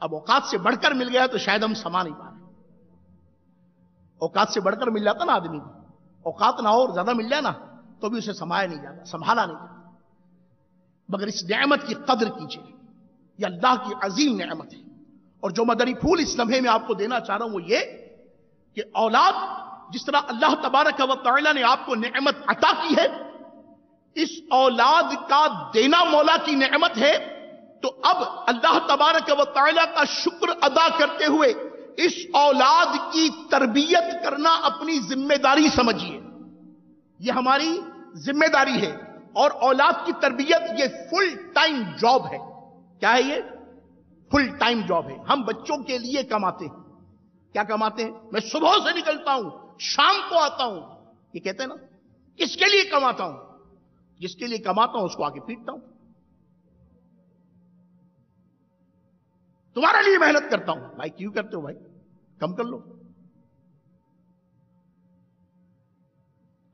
اب اوقات سے بڑھ کر مل گیا تو شاید ہم سما نہیں پا رہے۔ اوقات سے بڑھ کر مل جاتا نا آدمی کو، اوقات نہ اور زیادہ مل جائے نا تو بھی اسے سمایا نہیں جاتا، سنبھالا نہیں جاتا۔ مگر اس نعمت کی قدر کیجئے، یہ اللہ کی عظیم نعمت ہے۔ اور جو مدری پھول اس لمحے میں آپ کو دینا چاہ رہا ہوں وہ یہ کہ اولاد جس طرح اللہ تبارک و تعالی نے آپ کو نعمت عطا کی ہے، اس اولاد کا دینا مولا کی نعمت ہے، تو اب اللہ تبارک و تعالی کا شکر ادا کرتے ہوئے اس اولاد کی تربیت کرنا اپنی ذمہ داری سمجھیے۔ یہ ہماری ذمہ داری ہے، اور اولاد کی تربیت یہ فل ٹائم جاب ہے۔ کیا ہے یہ؟ فل ٹائم جاب ہے۔ ہم بچوں کے لیے کماتے ہیں۔ کیا کماتے ہیں؟ میں صبح سے نکلتا ہوں، شام کو آتا ہوں، یہ کہتے ہیں نا، کس کے لیے کماتا ہوں؟ جس کے لیے کماتا ہوں اس کو آگے پیٹتا ہوں، تمہارے لیے محنت کرتا ہوں۔ بھائی کیوں کرتے ہو؟ بھائی کم کر لو۔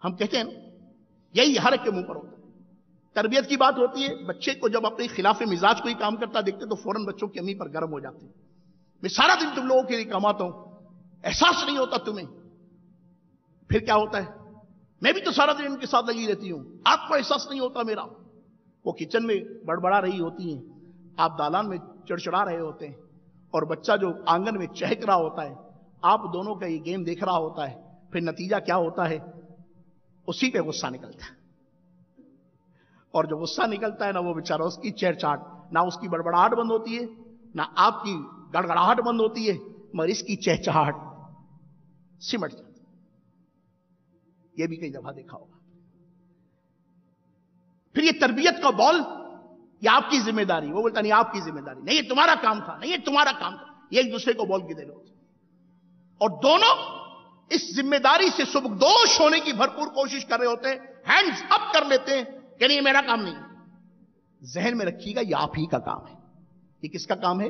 ہم کہتے ہیں نا، یہی ہر ایک کے منہ پر ہوتا ہے۔ تربیت کی بات ہوتی ہے، بچے کو جب اپنے خلاف مزاج کوئی کام کرتا دیکھتے تو فوراً بچوں کی امی پر گرم ہو جاتے ہیں۔ میں سارا دن تم لوگوں کے لیے کماتا ہوں، احساس نہیں ہوتا تمہیں؟ پھر کیا ہوتا ہے؟ میں بھی تو سارا دن ان کے ساتھ لگی رہتی ہوں، آپ کو احساس نہیں ہوتا میرا؟ وہ کچن میں بڑبڑا رہی ہوتی ہیں، آپ دالان میں چڑچڑا رہے ہوتے ہیں، اور بچہ جو آنگن میں چہک رہا ہوتا ہے، آپ دونوں کا یہ گیم دیکھ رہا ہوتا ہے۔ پھر نتیجہ کیا ہوتا ہے؟ اسی پہ غصہ نکلتا ہے، اور جو غصہ نکلتا ہے نا، وہ بیچارہ اس کی چیر چاٹ، نہ اس کی بڑبڑاہٹ بند ہوتی ہے، نہ آپ کی گڑگڑاہٹ بند ہوتی ہے، مگر اس کی چہچہاہٹ سمٹ جاتی۔ یہ بھی کئی دفعہ دیکھا ہوگا۔ پھر یہ تربیت کا بال، یہ آپ کی ذمہ داری، وہ بولتا نہیں آپ کی ذمہ داری نہیں، یہ تمہارا کام تھا، نہیں یہ تمہارا کام تھا، یہ ایک دوسرے کو بال کی دے رہے ہوتے، اور دونوں اس ذمہ داری سے سبکدوش ہونے کی بھرپور کوشش کر رہے ہوتے ہیں، ہینڈز اپ کر لیتے ہیں کہ نہیں یہ میرا کام نہیں۔ ذہن میں رکھیے گا یہ آپ ہی کا کام ہے۔ یہ کس کا کام ہے؟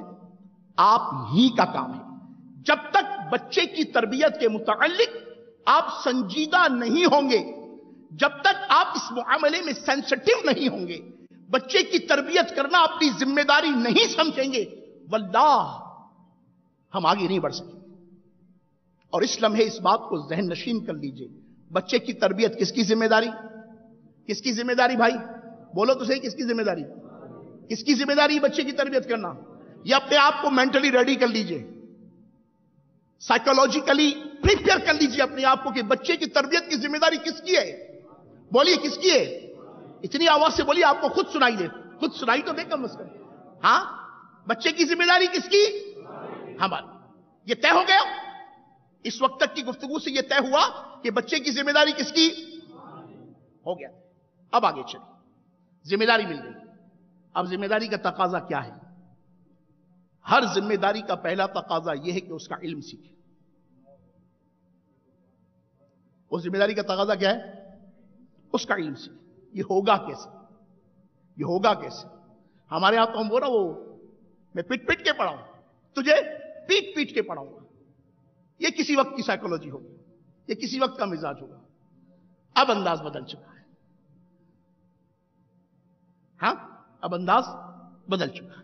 آپ ہی کا کام ہے۔ جب تک بچے کی تربیت کے متعلق آپ سنجیدہ نہیں ہوں گے، جب تک آپ اس معاملے میں سینسٹیو نہیں ہوں گے، بچے کی تربیت کرنا اپنی ذمہ داری نہیں سمجھیں گے، واللہ ہم آگے نہیں بڑھ سکیں۔ اور اس لمحے اس بات کو ذہن نشین کر لیجئے، بچے کی تربیت کس کی ذمہ داری؟ کس کی ذمہ داری بھائی؟ بولو تو صحیح، کس کی ذمہ داری؟ کس کی ذمہ داری بچے کی تربیت کرنا؟ یہ اپنے آپ کو مینٹلی ریڈی کر لیجئے، سائیکولوجیکلی پریپیئر کر لیجئے اپنے آپ کو کہ بچے کی تربیت کی ذمہ داری کس کی ہے؟ بولیے کس کی ہے؟ اتنی آواز سے بولیے آپ کو خود سنائی دے، خود سنائی تو دے کم از کم۔ ہاں بچے کی ذمہ داری کس کی؟ ہماری۔ یہ طے ہو گیا، اس وقت تک کی گفتگو سے یہ طے ہوا کہ بچے کی ذمہ داری کس کی؟ ہو گیا۔ اب آگے چلیں، ذمہ داری مل گئی، اب ذمہ داری کا تقاضا کیا ہے؟ ہر ذمہ داری کا پہلا تقاضا یہ ہے کہ اس کا علم سیکھے۔ اس ذمہ داری کا تقاضا کیا ہے؟ اس کا علم سیکھے۔ یہ ہوگا کیسے؟ یہ ہوگا کیسے؟ ہمارے یہاں تو ہم بولا وہ میں پٹ پٹ کے پڑھاؤں، تجھے پیٹ پیٹ کے پڑھاؤں گا، یہ کسی وقت کی سائیکولوجی ہوگی، یہ کسی وقت کا مزاج ہوگا۔ اب انداز بدل چکا ہے، ہاں اب انداز بدل چکا ہے۔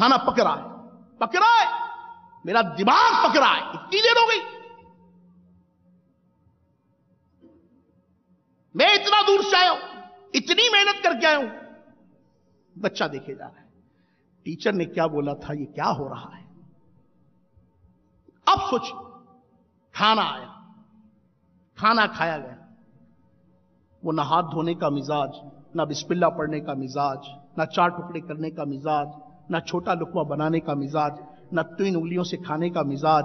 کھانا پک رہا ہے، میرا دماغ پک رہا ہے، اتنی دیر ہو گئی، میں اتنا دور سے آیا ہوں، اتنی محنت کر کے آیا ہوں، بچہ دیکھے جا رہا ہے، ٹیچر نے کیا بولا تھا، یہ کیا ہو رہا ہے؟ اب سوچ، کھانا آیا، کھانا کھایا گیا، وہ نہ ہاتھ دھونے کا مزاج، نہ بسم اللہ پڑھنے کا مزاج، نہ 4 ٹکڑے کرنے کا مزاج، نہ چھوٹا لقمہ بنانے کا مزاج، نہ 3 انگلیوں سے کھانے کا مزاج،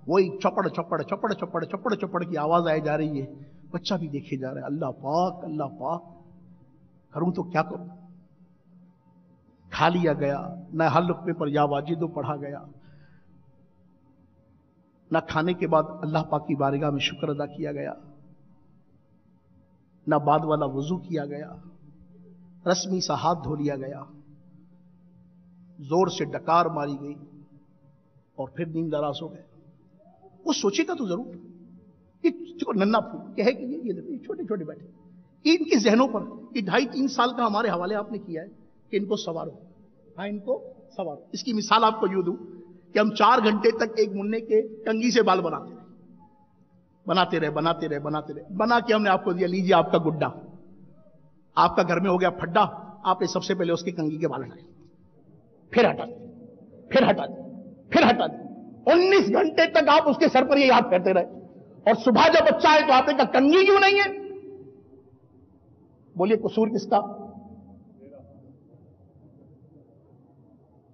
وہی چپڑ چپڑ چپڑ چپڑ چپڑ چپڑ کی آواز آئے جا رہی ہے، بچہ بھی دیکھے جا رہا ہے، اللہ پاک اللہ پاک، کروں تو کیا کروں؟ کھا لیا گیا، نہ ہر لقمے پر یا واجدو پڑھا گیا، نہ کھانے کے بعد اللہ پاک کی بارگاہ میں شکر ادا کیا گیا، نہ بعد والا وضو کیا گیا، رسمی سا ہاتھ دھو لیا گیا، زور سے ڈکار ماری گئی اور پھر نیند دراز ہو گئے۔ وہ سوچے گا تو ضرور، یہ ننا پھول کہے کہ یہ چھوٹے چھوٹے بیٹھے، ان کے ذہنوں پر یہ 2.5-3 سال کا ہمارے حوالے آپ نے کیا ہے کہ ان کو سوارو، ہاں ان کو سوارو۔ اس کی مثال آپ کو یوں دوں کہ ہم 4 گھنٹے تک ایک مننے کے کنگھی سے بال بناتے رہے، بنا کے ہم نے آپ کو دیا، لیجیے آپ کا گڈا، آپ کا گھر میں ہو گیا پھڈا، آپ نے سب سے پہلے اس کے کنگھی کے بال ہٹائے، پھر ہٹا دیں 19 گھنٹے تک آپ اس کے سر پر یہ یاد کرتے رہے، اور صبح جب بچہ آئے تو آپ نے کہا کنگھی کیوں نہیں ہے؟ بولیے قصور کس کا؟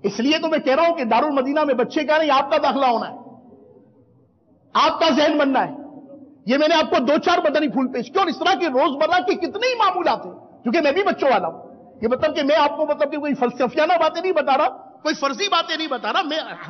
اس لیے تو میں کہہ رہا ہوں کہ دارالمدینہ میں بچے کا نہیں، آپ کا داخلہ ہونا ہے، آپ کا ذہن بننا ہے۔ یہ میں نے آپ کو 2-4 مدنی پھول پیش کیا، اور اس طرح کے روزمرہ کی کتنے ہی معمولات ہیں، کیونکہ میں بھی بچوں والا ہوں، یہ مطلب کہ میں آپ کو مطلب کہ کوئی فلسفیانہ باتیں نہیں بتا رہا، کوئی فرضی باتیں نہیں بتا رہا،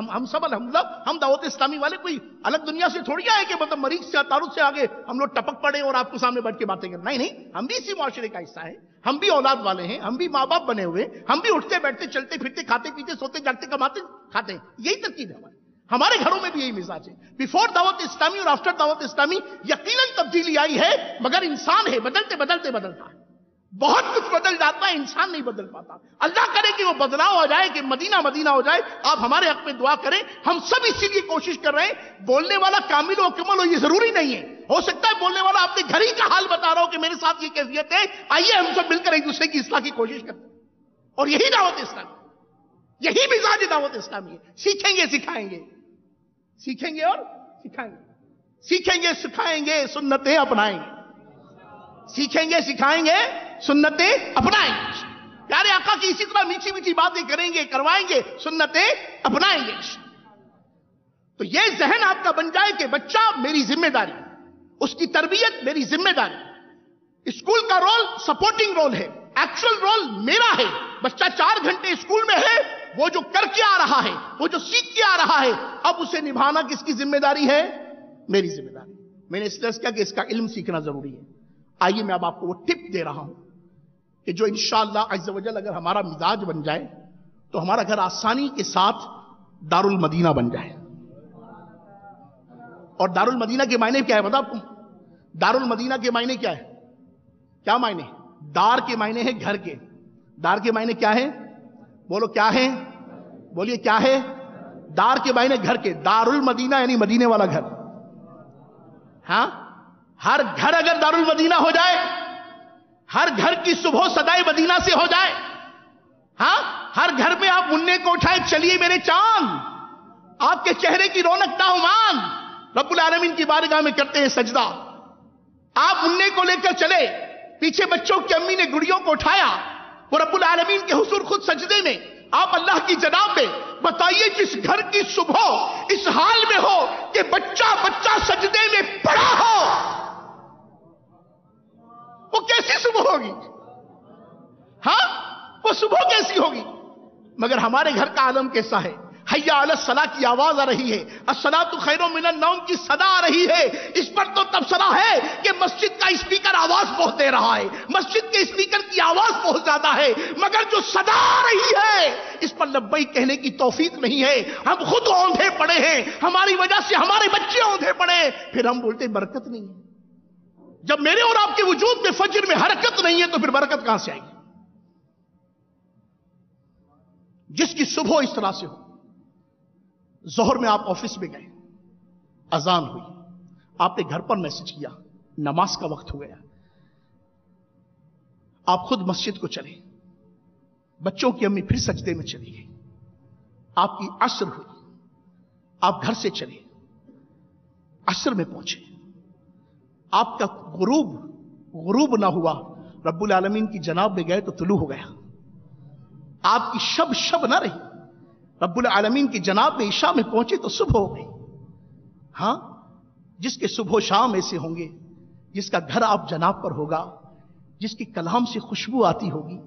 ہم سب الحمدللہ ہم دعوت اسلامی والے کوئی الگ دنیا سے تھوڑی آئے کہ مطلب مریض سے تعارف سے آگے ہم لوگ ٹپک پڑے اور آپ کو سامنے بیٹھ کے باتیں کریں، نہیں، ہم بھی اسی معاشرے کا حصہ ہیں، ہم بھی اولاد والے ہیں، ہم بھی ماں باپ بنے ہوئے، ہم بھی اٹھتے بیٹھتے چلتے پھرتے کھاتے پیتے سوتے جاگتے کماتے کھاتے ہیں، یہی ترکیب ہے ہمارے گھروں میں بھی یہی مزاج ہے۔ بیفور دعوت اسلامی اور آفٹر دعوت اسلامی یقیناً تبدیلی آئی ہے، مگر انسان ہے، بدلتا ہے، بہت کچھ بدل جاتا ہے، انسان نہیں بدل پاتا۔ اللہ کرے کہ وہ بدلاؤ ہو جائے، کہ مدینہ ہو جائے۔ آپ ہمارے حق میں دعا کریں، ہم سب اسی لیے کوشش کر رہے ہیں۔ بولنے والا کامل و کمل ہو یہ ضروری نہیں ہے، ہو سکتا ہے بولنے والا اپنے گھر ہی کا حال بتا رہا ہو کہ میرے ساتھ یہ کیفیت ہے، آئیے ہم سب مل کر ایک دوسرے کی اصلاح کی کوشش کرتے ہیں، اور یہی دعوت اسلامی، یہی مزاج دعوت اسلامی ہے۔ سیکھیں گے سکھائیں گے، سیکھیں گے اور سکھائیں گے، سیکھیں گے سکھائیں گے، سنتیں اپنائیں گے، سیکھیں گے سکھائیں گے، سنتیں اپنائیں گے، پیارے آقا کی اسی طرح میٹھی میٹھی باتیں کریں گے، کروائیں گے، سنتیں اپنائیں گے۔ تو یہ ذہن آپ کا بن جائے کہ بچہ میری ذمہ داری، اس کی تربیت میری ذمہ داری، اسکول کا رول سپورٹنگ رول ہے، ایکچوئل رول میرا ہے۔ بچہ 4 گھنٹے اسکول میں ہے، وہ جو کر کے آ رہا ہے، وہ جو سیکھ کے آ رہا ہے، اب اسے نبھانا کس کی ذمہ داری ہے؟ میری ذمہ داری۔ میں نے اس لیے کہا کہ اس کا علم سیکھنا ضروری ہے۔ آئیے میں اب آپ کو وہ ٹپ دے رہا ہوں کہ جو انشاءاللہ عز و جل اگر ہمارا مزاج بن جائے تو ہمارا گھر آسانی کے ساتھ دارالمدینہ بن جائے۔ اور دارالمدینہ کے معنی کیا ہے بتا آپ کو؟ دارالمدینہ کے معنی کیا ہے؟ کیا معنی؟ دار کے معنی ہے گھر کے، دار کے معنی کیا ہے؟ بولو کیا ہے؟ بولیے کیا ہے؟ دار کے معنی گھر کے، دارالمدینہ یعنی مدینے والا گھر۔ ہاں، ہر گھر اگر دارالمدینہ ہو جائے، ہر گھر کی صبح صدائے مدینہ سے ہو جائے، ہاں، ہر گھر میں آپ مننے کو اٹھائے، چلیے میرے چاند، آپ کے چہرے کی رونق ناہمان، رب العالمین کی بارگاہ میں کرتے ہیں سجدہ، آپ مننے کو لے کر چلے، پیچھے بچوں کی امی نے گڑیوں کو اٹھایا، وہ رب العالمین کے حضور خود سجدے میں، آپ اللہ کی جناب میں، بتائیے جس گھر کی صبح اس حال میں ہو کہ بچہ سجدے میں پڑا ہو، وہ کیسی صبح ہوگی؟ ہاں، وہ صبح کیسی ہوگی؟ مگر ہمارے گھر کا عالم کیسا ہے؟ حیا علی الصلاۃ کی آواز آ رہی ہے، الصلاۃ خیر من النوم کی صدا آ رہی ہے، اس پر تو تبصرہ ہے کہ مسجد کا اسپیکر آواز بہت دے رہا ہے، مسجد کے اسپیکر کی آواز بہت زیادہ ہے، مگر جو صدا آ رہی ہے اس پر لبیک کہنے کی توفیق نہیں ہے۔ ہم خود اوندھے پڑے ہیں، ہماری وجہ سے ہمارے بچے اوندھے پڑے ہیں، پھر ہم بولتے برکت نہیں ہے۔ جب میرے اور آپ کے وجود میں فجر میں حرکت نہیں ہے تو پھر برکت کہاں سے آئے گی؟ جس کی صبح اس طرح سے ہو، ظہر میں آپ آفس میں گئے، اذان ہوئی، آپ نے گھر پر میسج کیا نماز کا وقت ہو گیا، آپ خود مسجد کو چلے، بچوں کی امی پھر سجدے میں چلی گئی، آپ کی عصر ہوئی، آپ گھر سے چلے، عصر میں پہنچے، آپ کا غروب نہ ہوا، رب العالمین کی جناب میں گئے تو طلوع ہو گیا، آپ کی شب نہ رہی، رب العالمین کی جناب میں عشاء میں پہنچے تو صبح ہو گئی۔ ہاں، جس کے صبح و شام ایسے ہوں گے، جس کا گھر آپ جناب پر ہوگا، جس کی کلام سے خوشبو آتی ہوگی،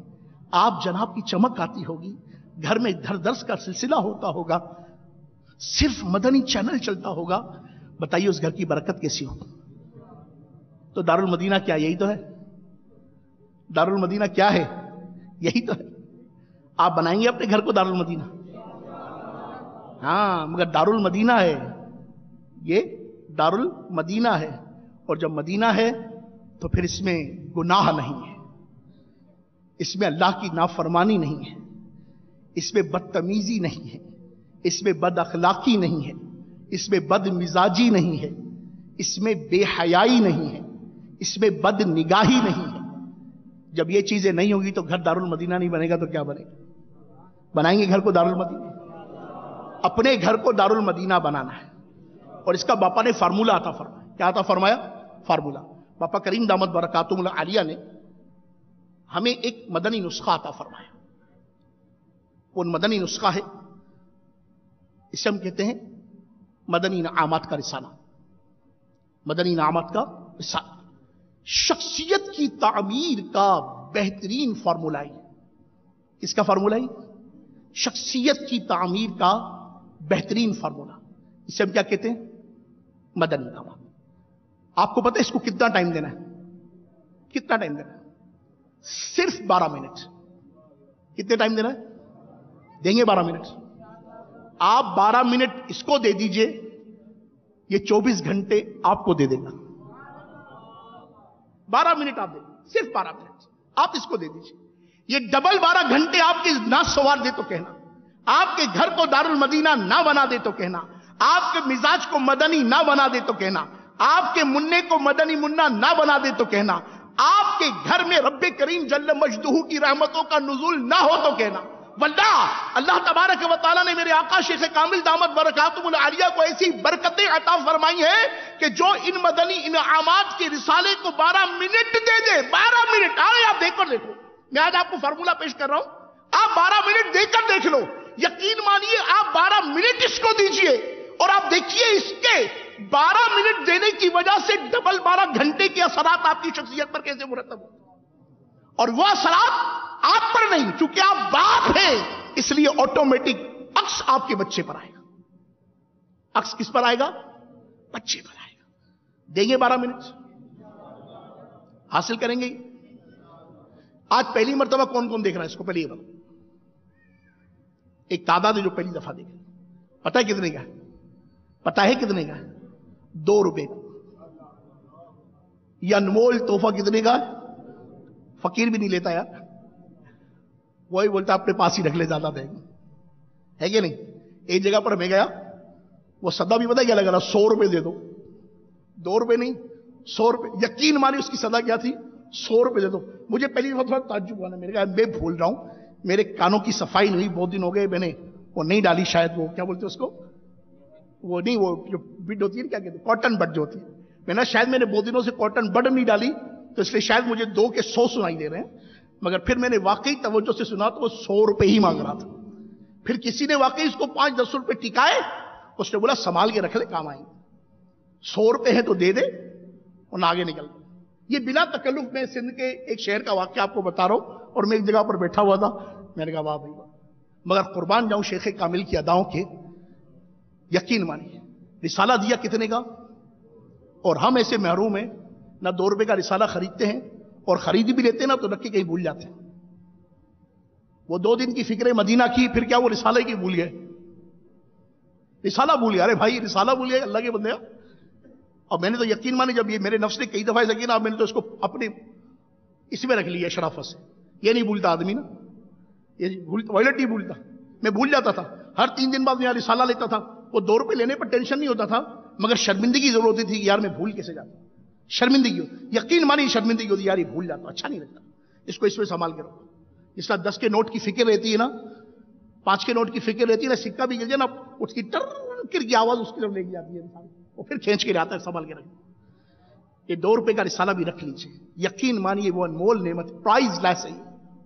آپ جناب کی چمک آتی ہوگی، گھر میں درس کا سلسلہ ہوتا ہوگا، صرف مدنی چینل چلتا ہوگا، بتائیے اس گھر کی برکت کیسی ہوگی؟ تو دارالمدینہ کیا یہی تو ہے؟ دارالمدینہ کیا ہے؟ یہی تو ہے۔ آپ بنائیں گے اپنے گھر کو دارالمدینہ؟ ہاں، مگر دارالمدینہ ہے، یہ دارالمدینہ ہے، اور جب مدینہ ہے تو پھر اس میں گناہ نہیں ہے، اس میں اللہ کی نافرمانی نہیں ہے، اس میں بدتمیزی نہیں ہے، اس میں بد اخلاقی نہیں ہے، اس میں بد مزاجی نہیں ہے، اس میں بے حیائی نہیں ہے، اس میں بد نگاہی نہیں ہے۔ جب یہ چیزیں نہیں ہوگی تو گھر دارالمدینہ نہیں بنے گا تو کیا بنے گا؟ بنائیں گے گھر کو دارالمدینہ؟ اپنے گھر کو دارالمدینہ بنانا ہے، اور اس کا باپا نے فارمولہ عطا فرمایا۔ کیا عطا فرمایا؟ فارمولہ۔ باپا کریم دامت برکاتہم العالیہ نے ہمیں ایک مدنی نسخہ عطا فرمایا، وہ مدنی نسخہ ہے، اسے ہم کہتے ہیں مدنی انعامات کا رسالہ۔ مدنی انعامات کا رسالہ شخصیت کی تعمیر کا بہترین فارمولہ ہے۔ کس کا فارمولہ ہے؟ شخصیت کی تعمیر کا بہترین فارمولہ، اسے ہم کیا کہتے ہیں؟ مدنی انعامات۔ آپ کو پتہ ہے اس کو کتنا ٹائم دینا ہے؟ کتنا ٹائم دینا ہے؟ صرف 12 منٹ۔ کتنے ٹائم دینا ہے؟ دیں گے 12 منٹ۔ آپ 12 منٹ اس کو دے دیجئے، یہ 24 گھنٹے آپ کو دے دے گا۔ 12 منٹ آپ دیں، صرف 12 منٹ آپ اس کو دے دیجئے، یہ ڈبل 12 گھنٹے آپ کے نہ سوار دے تو کہنا، آپ کے گھر کو دارالمدینہ نہ بنا دے تو کہنا، آپ کے مزاج کو مدنی نہ بنا دے تو کہنا، آپ کے منع کو مدنی منا نہ بنا دے تو کہنا، آپ کے گھر میں رب کریم جل مجدہ کی رحمتوں کا نزول نہ ہو تو کہنا۔ واللہ اللہ تبارک و تعالیٰ نے میرے آقا شیخ کامل دامت برکاتہم العالیہ کو ایسی برکتیں عطا فرمائی ہیں کہ جو ان مدنی انعامات کے رسالے کو 12 منٹ دے دے، 12 منٹ، آئے آپ دیکھ کر دیکھو، میں آج آپ کو فارمولہ پیش کر رہا ہوں، آپ 12 منٹ دیکھ کر دیکھ لو، یقین مانیے آپ 12 منٹ اس کو دیجئے اور آپ دیکھیے اس کے 12 منٹ دینے کی وجہ سے ڈبل 12 گھنٹے کے اثرات آپ کی شخصیت پر کیسے مرتب ہو، اور وہ اثرات آپ پر نہیں، چونکہ آپ باپ ہیں اس لیے آٹومیٹک عکس آپ کے بچے پر آئے گا۔ عکس کس پر آئے گا؟ بچے پر آئے گا۔ دیں گے 12 منٹ؟ حاصل کریں گے؟ آج پہلی مرتبہ کون کون دیکھ رہا ہے اس کو؟ پہلے یہ بتاؤ۔ ایک تعداد ہے جو پہلی دفعہ دیکھ رہا ہے، پتہ ہے کتنے کا ہے؟ پتہ ہے کتنے کا ہے؟ 2 روپے کا۔ یہ انمول تحفہ کتنے کا ہے؟ فقیر بھی نہیں لیتا یار، وہی بولتا اپنے پاس ہی رکھ لے، زیادہ دے گا، ہے کہ نہیں؟ ایک جگہ پر میں گیا، وہ صدا بھی پتہ کیا لگا رہا، 100 روپے دے دو، 2 روپے نہیں 100 روپے، یقین مانی اس کی صدا کیا تھی؟ 100 روپے دے دو۔ مجھے پہلی دفعہ تھوڑا تعجب ہوا نا، میں نے کہا میں بھول رہا ہوں، میرے کانوں کی صفائی نہیں ہوئی، بہت دن ہو گئے، میں نے وہ نہیں ڈالی، شاید وہ کیا بولتے اس کو، وہ نہیں، وہ جو بڈ ہوتی ہے کیا کہتے ہیں، کاٹن بڈ جو ہوتی ہے، میں نے شاید میں نے بہت دنوں سے کاٹن بڈ نہیں ڈالی، تو اس لیے شاید مجھے 2 کے 100 سنائی دے رہے ہیں، مگر پھر میں نے واقعی توجہ سے سنا تو وہ 100 روپے ہی مانگ رہا تھا۔ پھر کسی نے واقعی اس کو 5-10 روپے ٹکائے، اس نے بولا سنبھال کے رکھ لے، کام آئیں گے، 100 روپے ہیں تو دے دے اور نہ آگے نکل۔ یہ بلا تکلف میں سندھ کے ایک شہر کا واقعہ آپ کو بتا رہا ہوں، اور میں ایک جگہ پر بیٹھا ہوا تھا، میں نے کہا واہ بھائی واہ، مگر قربان جاؤں شیخ کامل کی اداؤں کے، یقین مانیے رسالہ دیا کتنے کا، اور ہم ایسے محروم ہیں، نہ 2 روپے کا رسالہ خریدتے ہیں، اور خرید بھی لیتے ہیں نا تو رکھ کے کہیں بھول جاتے ہیں۔ وہ 2 دن کی فکر مدینہ کی، پھر کیا وہ رسالے کی بھول گئے، رسالہ بھول گیا، ارے بھائی رسالہ بھول گیا اللہ کے بندے۔ اور میں نے تو یقین مانی، جب یہ میرے نفس نے کئی دفعہ ایسا کیا نا، میں نے تو اس کو اپنے اس میں رکھ لیا شرافت سے، یہ نہیں بھولتا آدمی نا، یہ ٹوائلٹ نہیں بھولتا، میں بھول جاتا تھا، ہر 3 دن بعد میں رسالہ لیتا تھا. وہ 2 روپے لینے پر ٹینشن نہیں ہوتا تھا، مگر شرمندگی ضرور ہوتی تھی کہ یار میں بھول کیسے جاتا. شرمندگی ہو، یقین مانی شرمندگی ہوتی، یار یہ بھول جاتا، اچھا نہیں لگتا. اس کو اس میں سنبھال کے رکھو. اس طرح 10 کے نوٹ کی فکر رہتی ہے نا، 5 کے نوٹ کی فکر رہتی ہے نا، سکہ بھی گر جائے نا، اس کی ٹر کی آواز اس کی طرف لے کے جاتی ہے انسان، وہ پھر کھینچ کے لاتا ہے. سنبھال کے رکھو. یہ 2 روپے کا رسالہ بھی رکھ لیجیے. یقین مانیے وہ انمول نعمت، پرائز لیس ہے،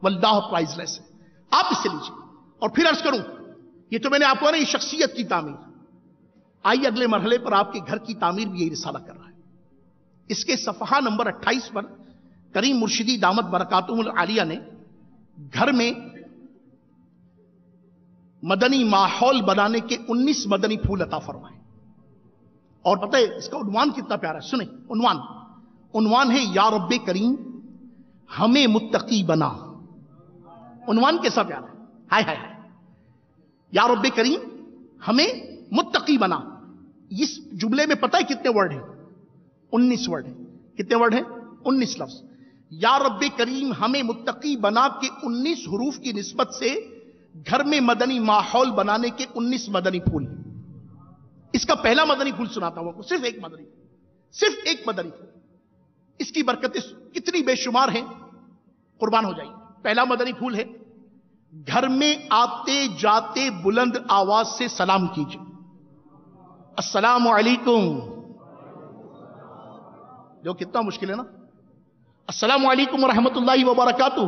واللہ پرائز لیس ہے. آپ اس سے لیجیے. اور پھر عرض کروں، یہ تو میں نے آپ کو نا یہ شخصیت کی تعمیر. آئیے اگلے مرحلے پر آپ کے گھر کی تعمیر بھی یہی رسالہ کر رہا ہے. اس کے صفحہ نمبر 28 پر کریم مرشدی دامت برکاتہم العالیہ نے گھر میں مدنی ماحول بنانے کے 19 مدنی پھول عطا فرمائے. اور پتہ ہے اس کا عنوان کتنا پیارا ہے، سنیں عنوان ہے یا رب کریم ہمیں متقی بنا. عنوان کیسا پیارا ہے، ہائے ہائے ہائے. یا رب کریم ہمیں متقی بنا. اس جملے میں پتہ ہے کتنے ورڈ ہیں؟ 19 ورڈ ہیں. کتنے ورڈ ہیں؟ 19 لفظ. یا رب کریم ہمیں متقی بنا کے 19 حروف کی نسبت سے گھر میں مدنی ماحول بنانے کے 19 مدنی پھول. اس کا پہلا مدنی پھول سناتا ہوں، صرف ایک مدنی پھول. اس کی برکتیں کتنی بے شمار ہیں، قربان ہو جائیں. پہلا مدنی پھول ہے، گھر میں آتے جاتے بلند آواز سے سلام کیجیے. السلام علیکم. جو کتنا مشکل ہے نا. السلام علیکم ورحمۃ اللہ وبرکاتہ.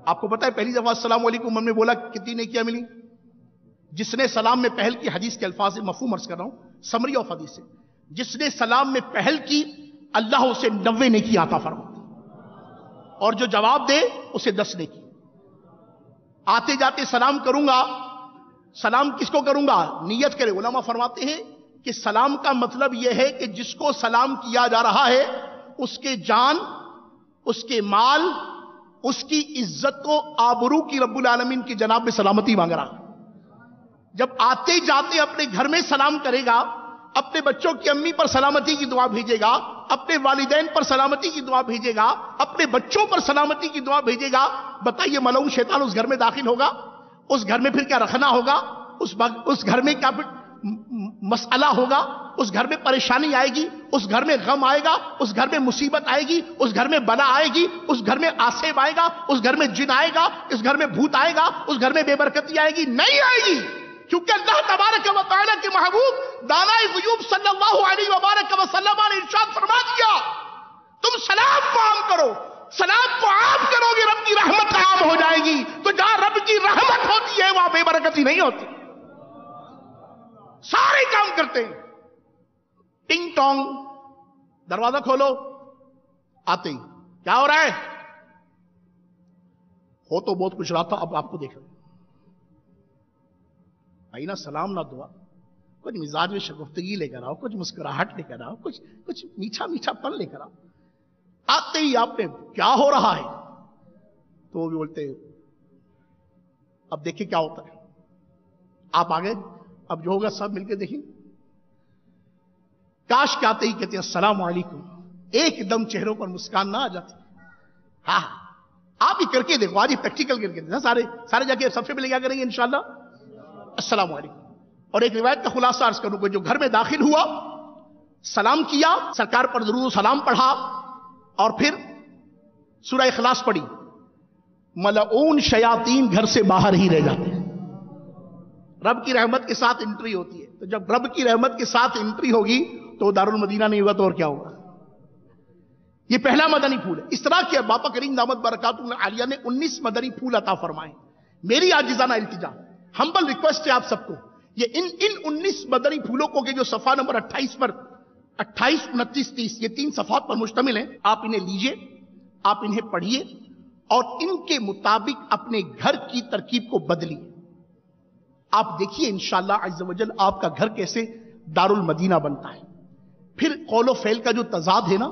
آپ کو پتا ہے پہلی دفعہ السلام علیکم ہم نے بولا کتنی نیکیاں ملی؟ جس نے سلام میں پہل کی، حدیث کے الفاظ مفہوم عرض کر رہا ہوں، سمری آف حدیث سے، جس نے سلام میں پہل کی اللہ اسے 90 نیکی عطا فرماتا، اور جو جواب دے اسے 10 نیکی. آتے جاتے سلام کروں گا. سلام کس کو کروں گا؟ نیت کرے. علماء فرماتے ہیں کہ سلام کا مطلب یہ ہے کہ جس کو سلام کیا جا رہا ہے اس کے جان، اس کے مال، اس کی عزت و آبرو کی رب العالمین کی جناب میں سلامتی مانگ رہا. جب آتے جاتے اپنے گھر میں سلام کرے گا، اپنے بچوں کی امی پر سلامتی کی دعا بھیجے گا، اپنے والدین پر سلامتی کی دعا بھیجے گا، اپنے بچوں پر سلامتی کی دعا بھیجے گا. بتائیے ملعون شیطان اس گھر میں داخل ہوگا، اس گھر میں پھر کیا رکھنا ہوگا، اس گھر میں کیا مسئلہ ہوگا، اس گھر میں پریشانی آئے گی، اس گھر میں غم آئے گا، اس گھر میں مصیبت آئے گی، اس گھر میں بلا آئے گی، اس گھر میں آسیب آئے گا، اس گھر میں جن آئے گا، اس گھر میں بھوت آئے گا، اس گھر میں بے برکتی آئے گی؟ نہیں آئے گی. کیونکہ اللہ تبارک و تعالیٰ کے محبوب دانائے غیوب صلی اللہ علیہ وبارک وسلم نے ارشاد فرما دیا تم سلام کو عام کرو. سلام کو عام کرو گے رب کی رحمت عام ہو جائے گی. تو جہاں رب کی رحمت ہوتی ہے وہاں بے برکتی نہیں ہوتی. سارے کام کرتے ہیں. ٹنگ ٹونگ دروازہ کھولو، آتے ہی کیا ہو رہا ہے؟ ہو تو بہت کچھ رہا تھا، اب آپ کو دیکھ رہے آئی نا سلام نہ دعا. کچھ مزاج میں شگفتگی لے کر آؤ، کچھ مسکراہٹ لے کر آؤ، کچھ میٹھا میٹھا پن لے کر آؤ. آتے ہی آپ نے کیا ہو رہا ہے تو وہ بھی بولتے اب دیکھیں کیا ہوتا ہے. آپ آگے اب جو ہوگا سب مل کے دیکھیں. کاش کے آتے ہی کہتے ہیں السلام علیکم، ایک دم چہروں پر مسکان نہ آ جاتی. ہاں آپ ہی کر کے دیکھو، آج ہی پریکٹیکل کر کے دیکھو. سارے جا کے سب سے پہلے کیا کریں گے انشاءاللہ؟ السلام علیکم. اور ایک روایت کا خلاصہ عرض کروں کہ جو گھر میں داخل ہوا، سلام کیا، سرکار پر درود و سلام پڑھا، اور پھر سورہ اخلاص پڑھی، ملعون شیاطین گھر سے باہر ہی رہ جاتے ہیں. رب کی رحمت کے ساتھ انٹری ہوتی ہے. تو جب رب کی رحمت کے ساتھ انٹری ہوگی تو دارالمدینہ نہیں ہوگا تو اور کیا ہوگا؟ یہ پہلا مدنی پھول ہے. اس طرح کے باپا کریم دامت برکاتہم العالیہ نے 19 مدنی پھول عطا فرمائے. میری عاجزانہ التجا، ہمبل ریکویسٹ ہے آپ سب کو، یہ ان 19 مدنی پھولوں کو کہ جو صفحہ نمبر 28 پر 28، 29، 30 یہ 3 صفحات پر مشتمل ہیں، آپ انہیں لیجئے، آپ انہیں پڑھیے اور ان کے مطابق اپنے گھر کی ترکیب کو بدلیے. آپ دیکھیے انشاءاللہ عز و جل آپ کا گھر کیسے دارالمدینہ بنتا ہے. پھر قول و فعل کا جو تضاد ہے نا،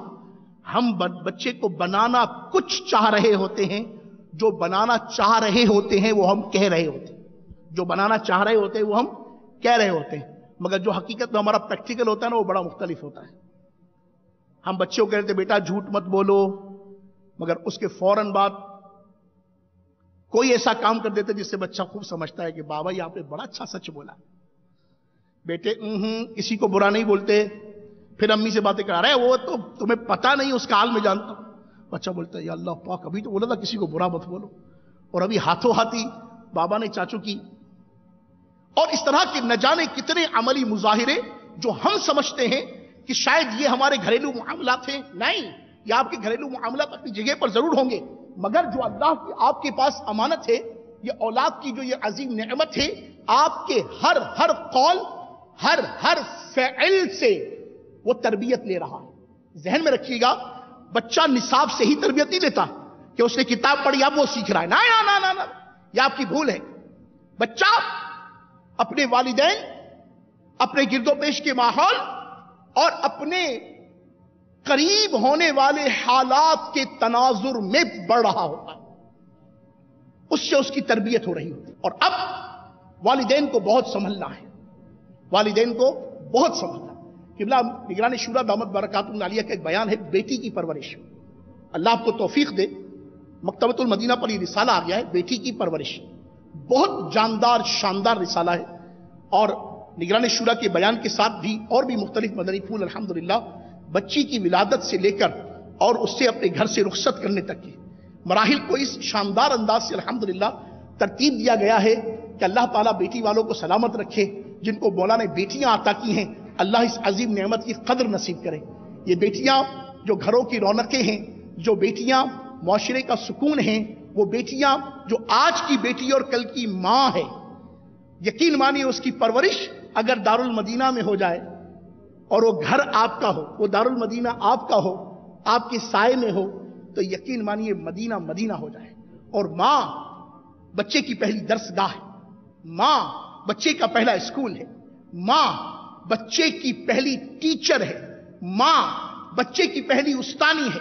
ہم بچے کو بنانا کچھ چاہ رہے ہوتے ہیں، جو بنانا چاہ رہے ہوتے ہیں وہ ہم کہہ رہے ہوتے ہیں. جو بنانا چاہ رہے ہوتے ہیں وہ ہم کہہ رہے ہوتے ہیں، مگر جو حقیقت میں ہمارا پریکٹیکل ہوتا ہے نا وہ بڑا مختلف ہوتا ہے. ہم بچوں کو کہتے ہیں بیٹا جھوٹ مت بولو، مگر اس کے فوراً بعد کوئی ایسا کام کر دیتے جس سے بچہ خوب سمجھتا ہے کہ بابا یہ آپ نے بڑا اچھا سچ بولا. بیٹے کسی کو برا نہیں بولتے. پھر امی سے باتیں کرا رہے وہ تو تمہیں پتا نہیں اس کا حال میں جانتا ہوں. بچہ بولتا ہے یا اللہ پاک ابھی تو بولا تھا کسی کو برا مت بولو, اور ابھی ہاتھوں ہاتھی بابا نے چاچو کی. اور اس طرح کے نہ جانے کتنے عملی مظاہرے جو ہم سمجھتے ہیں کہ شاید یہ ہمارے گھریلو معاملات ہیں. نہیں, یہ آپ کے گھریلو معاملات اپنی جگہ پر ضرور ہوں گے, مگر جو اللہ کی آپ کے پاس امانت ہے, یہ اولاد کی جو یہ عظیم نعمت ہے, آپ کے ہر قول ہر فعل سے وہ تربیت لے رہا ہے. ذہن میں رکھیے گا, بچہ نصاب سے ہی تربیت نہیں لیتا کہ اس نے کتاب پڑھی اب وہ سیکھ رہا ہے. نا, یہ آپ کی بھول ہے. بچہ اپنے والدین, اپنے گرد و پیش کے ماحول اور اپنے قریب ہونے والے حالات کے تناظر میں بڑھ رہا ہوتا ہے, اس سے اس کی تربیت ہو رہی ہوتی. اور اب والدین کو بہت سنبھلنا ہے, والدین کو بہت سنبھلنا. قبلہ نگران شورا دامت برکاتہ العالیہ کا ایک بیان ہے, بیٹی کی پرورش. اللہ آپ کو توفیق دے, مکتبۃ المدینہ پر یہ رسالہ آ گیا ہے, بیٹی کی پرورش. بہت جاندار شاندار رسالہ ہے, اور نگران شورا کے بیان کے ساتھ بھی اور بھی مختلف مدنی پھول الحمدللہ بچی کی ولادت سے لے کر اور اس سے اپنے گھر سے رخصت کرنے تک کے مراحل کو اس شاندار انداز سے الحمدللہ ترتیب دیا گیا ہے کہ اللہ تعالیٰ بیٹی والوں کو سلامت رکھے. جن کو مولا نے بیٹیاں عطا کی ہیں, اللہ اس عظیم نعمت کی قدر نصیب کرے. یہ بیٹیاں جو گھروں کی رونقیں ہیں, جو بیٹیاں معاشرے کا سکون ہیں, وہ بیٹیاں جو آج کی بیٹی اور کل کی ماں ہے. یقین مانیے اس کی پرورش اگر دارالمدینہ میں ہو جائے اور وہ گھر آپ کا ہو, وہ دارالمدینہ آپ کا ہو, آپ کے سائے میں ہو, تو یقین مانیے مدینہ مدینہ ہو جائے. اور ماں بچے کی پہلی درس گاہ ہے, ماں بچے کا پہلا اسکول ہے, ماں بچے کی پہلی ٹیچر ہے, ماں بچے کی پہلی استانی ہے.